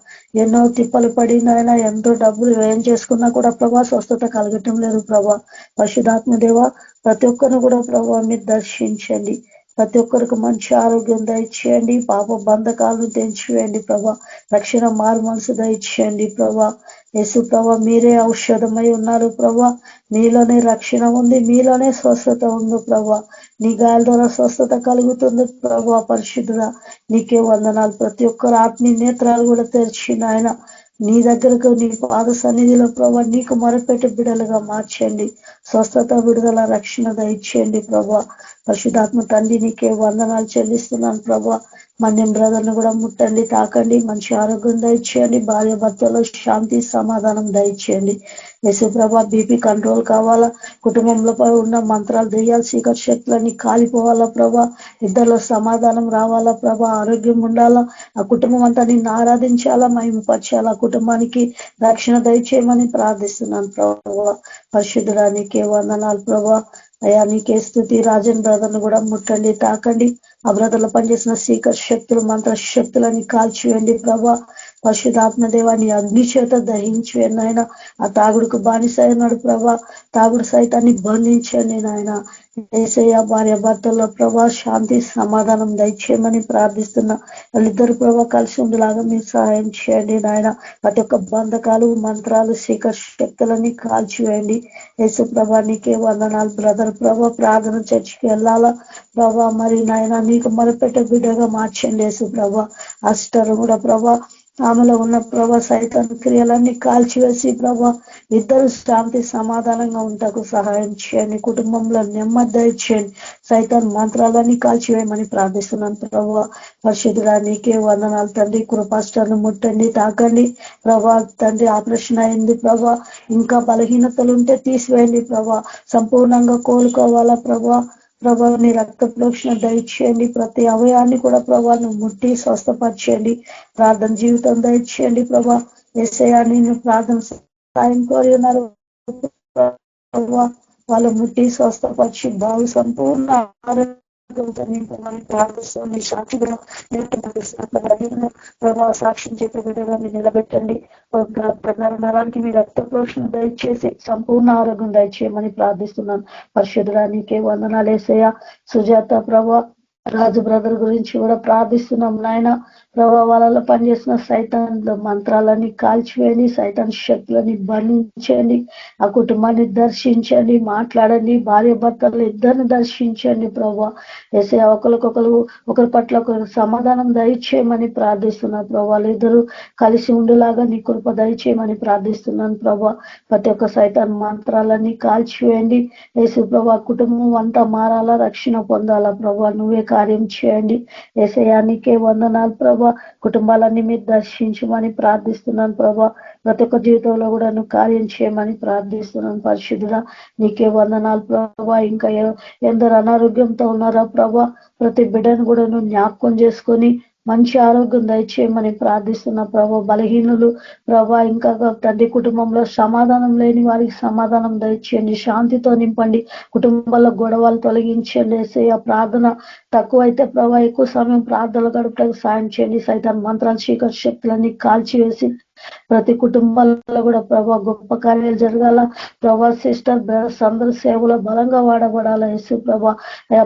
Speaker 5: ఎన్నో తిప్పలు పడినైనా ఎంతో డబ్బులు వ్యయం చేసుకున్నా కూడా ప్రభా స్వస్థత కలగటం లేదు ప్రభా. పరిశుద్ధాత్మ దేవ ప్రతి ఒక్కరిని కూడా ప్రభా మీరు దర్శించండి. ప్రతి ఒక్కరికి మంచి ఆరోగ్యం దయచేయండి. పాప బంధకాలను తెంచివేయండి ప్రభా. రక్షణ మారు మనసు దయచేయండి ప్రభా. యేసు ప్రభా మీరే ఔషధమై ఉన్నారు ప్రభా. మీలోనే రక్షణ ఉంది, మీలోనే స్వస్థత ఉంది ప్రభా. నీ గాయాల ద్వారా స్వస్థత కలుగుతుంది ప్రభా. పరిశుద్ధుడా నీకే వందనాలు. ప్రతి ఒక్కరు ఆత్మీయ నేత్రాలు కూడా తెరిచిన ఆయన నీ దగ్గరకు నీ పాద సన్నిధిలో ప్రభా నీకు మొరపెట్టి బిడలుగా మార్చండి. స్వస్థత విడుదల రక్షణ దయచేయండి ప్రభా. పరిశుద్ధాత్మ తండ్రి నీకే వందనాలు చెల్లిస్తున్నాను ప్రభా. మన్యం బ్రదర్ను కూడా ముట్టండి, తాకండి, మంచి ఆరోగ్యం దయచేయండి. భార్య భర్తలో శాంతి సమాధానం దయచేయండి. యేసు ప్రభా బీపీ కంట్రోల్ కావాలా. కుటుంబంలో ఉన్న మంత్రాలు దెయ్యాలు చీకటి శక్తులన్నీ కాలిపోవాలా ప్రభా. ఇద్దరిలో సమాధానం రావాలా ప్రభా. ఆరోగ్యం ఉండాలా. ఆ కుటుంబం అంతా నిన్ను ఆరాధించాలా, మహిమపరచాలా. కుటుంబానికి రక్షణ దయచేయమని ప్రార్థిస్తున్నాను ప్రభా. పరిశుద్ధుడా నీకే వందనాలు ప్రభా. అయా నీకే స్తుతి. రాజన్ బ్రదర్ను కూడా ముట్టండి, తాకండి. ఆ బ్రదర్లో పనిచేసిన సీకర్ శక్తులు మంత్ర శక్తులని కాల్చివేయండి ప్రభా. పరిశుద్ధాత్మ దేవాన్ని అగ్ని చేత దహించివేయండి నాయన. ఆ తాగుడుకు బానిస అయినాడు ప్రభా. తాగుడు సైతాన్ని బంధించండి నాయన. యేసయ్య భార్య భర్తల్లో ప్రభా శాంతి సమాధానం దయచేయమని ప్రార్థిస్తున్నా. వాళ్ళిద్దరు ప్రభా కలిసి ఉండేలాగా మీరు సహాయం చేయండి నాయన. ప్రతి ఒక్క బంధకాలు మంత్రాలు సీకర్ శక్తులని కాల్చివేయండి. యేసు ప్రభా నీకే వందనాలు. బ్రదర్ ప్రభా ప్రార్థన చర్చికి వెళ్ళాలా ప్రభా. మరి నాయన నీకు మొరపెట్టే బిడ్డగా మార్చండి యేసు ప్రభా. అస్టర్ కూడా ప్రభా ఆమెలో ఉన్న ప్రభా సైతాన్ క్రియలన్నీ కాల్చివేసి ప్రభా ఇద్దరు శాంతి సమాధానంగా ఉంటాకు సహాయం చేయండి. కుటుంబంలో నెమ్మది ఇచ్చేయండి. సైతాన్ మంత్రాలన్నీ కాల్చివేయమని ప్రార్థిస్తున్నాను ప్రభా. పరిశుద్ధుడా నీకే వందనాలు తండ్రి. కృపాస్టర్ను ముట్టండి, తాకండి ప్రభా. తండ్రి ఆపరేషన్ అయింది ప్రభా. ఇంకా బలహీనతలు ఉంటే తీసివేయండి ప్రభా. సంపూర్ణంగా కోలుకోవాలా ప్రభా. ప్రభా నీ రక్త ప్రోక్షణ దయచేయండి. ప్రతి అవయాన్ని కూడా ప్రభా నువ్వు ముట్టి స్వస్థపరచండి. ప్రార్థన జీవితం దయచేయండి ప్రభా. యేసయ్యా నిన్ను ప్రార్థన సాయం కోరి ఉన్నారు ప్రభా. వాళ్ళు ముట్టి స్వస్థపరిచి బాగు సంపూర్ణ ఆరోగ్యంతో నింపమని ప్రార్థిస్తుంది. సాక్షిగా ప్రభావ సాక్ష్యం చెప్పే విధంగా మీరు నిలబెట్టండి. నరానికి మీ రక్త పోషణ దయచేసి సంపూర్ణ ఆరోగ్యం దయచేయమని ప్రార్థిస్తున్నాను. పరిశుద్ధుడా నీకే వందనాలు యేసయ్య. సుజాత ప్రభా రాజు బ్రదర్ గురించి కూడా ప్రార్థిస్తున్నాం నాయన. ప్రభావాలలో పనిచేసిన సైతాన్ మంత్రాలని కాల్చివేయండి, సైతాన్ శక్తులని బంధించండి, ఆ కుటుంబాన్ని దర్శించండి, మాట్లాడండి, భార్య భర్తలు ఇద్దరిని దర్శించండి ప్రభా. వేసే ఒకరి పట్ల ఒకరికి సమాధానం దయచేయమని ప్రార్థిస్తున్నాను ప్రభా. వాళ్ళిద్దరూ కలిసి ఉండేలాగా నీ కృప దయచేయమని ప్రార్థిస్తున్నాను ప్రభా. ప్రతి ఒక్క సైతాన్ మంత్రాలన్నీ కాల్చివేయండి యేసు ప్రభా. కుటుంబం అంతా మారాలా, రక్షణ పొందాలా ప్రభా. నువ్వే కార్యం చేయండి యేసయ్యానికే వందనాలు ప్రభా. కుటుంబాలన్నీ మీరు దర్శించమని ప్రార్థిస్తున్నాను ప్రభా. ప్రతి ఒక్క జీవితంలో కూడా నువ్వు కార్యం చేయమని ప్రార్థిస్తున్నాను. పరిశుద్ధుడా నీకే వందనాలు ప్రభా. ఇంకా ఎందరు అనారోగ్యంతో ఉన్నారో ప్రభా, ప్రతి బిడ్డను కూడా నువ్వు జ్ఞాపకం చేసుకొని మంచి ఆరోగ్యం దయచేయమని ప్రార్థిస్తున్నా ప్రభా. బలహీనులు ప్రభా, ఇంకా తండ్రి కుటుంబంలో సమాధానం లేని వారికి సమాధానం దయచేయండి, శాంతితో నింపండి, కుటుంబాల్లో గొడవలు తొలగించండి. యేసయ్య ప్రార్థన తక్కువైతే ప్రభా ఎక్కువ సమయం ప్రార్థనలు గడపడానికి సాయం చేయండి. సైతాన్ మంత్రాలు చీకటి శక్తులన్నీ కాల్చివేసి ప్రతి కుటుంబాల్లో కూడా ప్రభా గొప్ప కార్యాలు జరగాల ప్రభా. సిస్టర్ బ్రదర్స్ అందరూ సేవలో బలంగా వాడబడాల యేసు ప్రభా.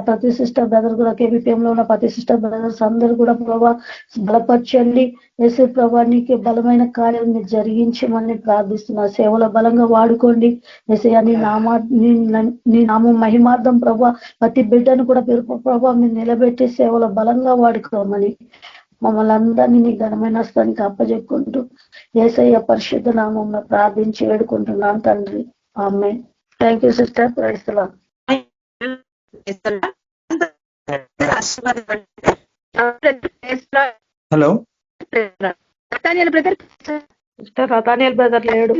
Speaker 5: ప్రతి సిస్టర్ బ్రదర్ కూడా కేబిపిఎంలో ఉన్న ప్రతి సిస్టర్ బ్రదర్స్ అందరూ కూడా ప్రభా బలపరచండి యేసు ప్రభా. నీకే బలమైన కార్యాలు మీరు జరిగించమని ప్రార్థిస్తున్నా. సేవలో బలంగా వాడుకోండి యేసయ్య. నీ నామం మహిమార్థం ప్రభా. ప్రతి బిడ్డను కూడా ప్రభా మీరు నిలబెట్టి సేవలో బలంగా వాడుకోమని మమ్మల్ని అందరినీ నీ ఘనమైన స్థానికి అప్పచెప్పుకుంటూ యేసయ్య పరిశుద్ధ నామంలో ప్రార్థించి వేడుకుంటున్నాను తండ్రి. ఆమేన్. Thank you sister. Praise the lord.
Speaker 4: Hello
Speaker 1: Nathaniel brother,
Speaker 5: sister Nathaniel brother లేడు,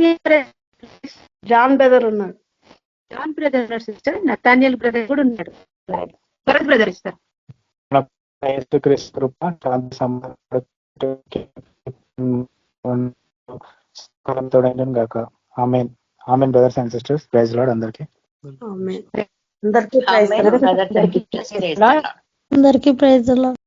Speaker 5: జాన్ బ్రదర్ ఉన్నాడు.
Speaker 1: John brother sister, Nathaniel brother కూడా ఉన్నాడు. భరత్ బ్రదర్ ఇస్తారు.
Speaker 3: యేసుక్రీస్తు కృప, శాంతి సమాధానం గాక. ఆమేన్. ఆమేన్. Brothers and sisters, praise lord అందరికీ.
Speaker 5: అందరికీ ప్రైజ్ ది లార్డ్.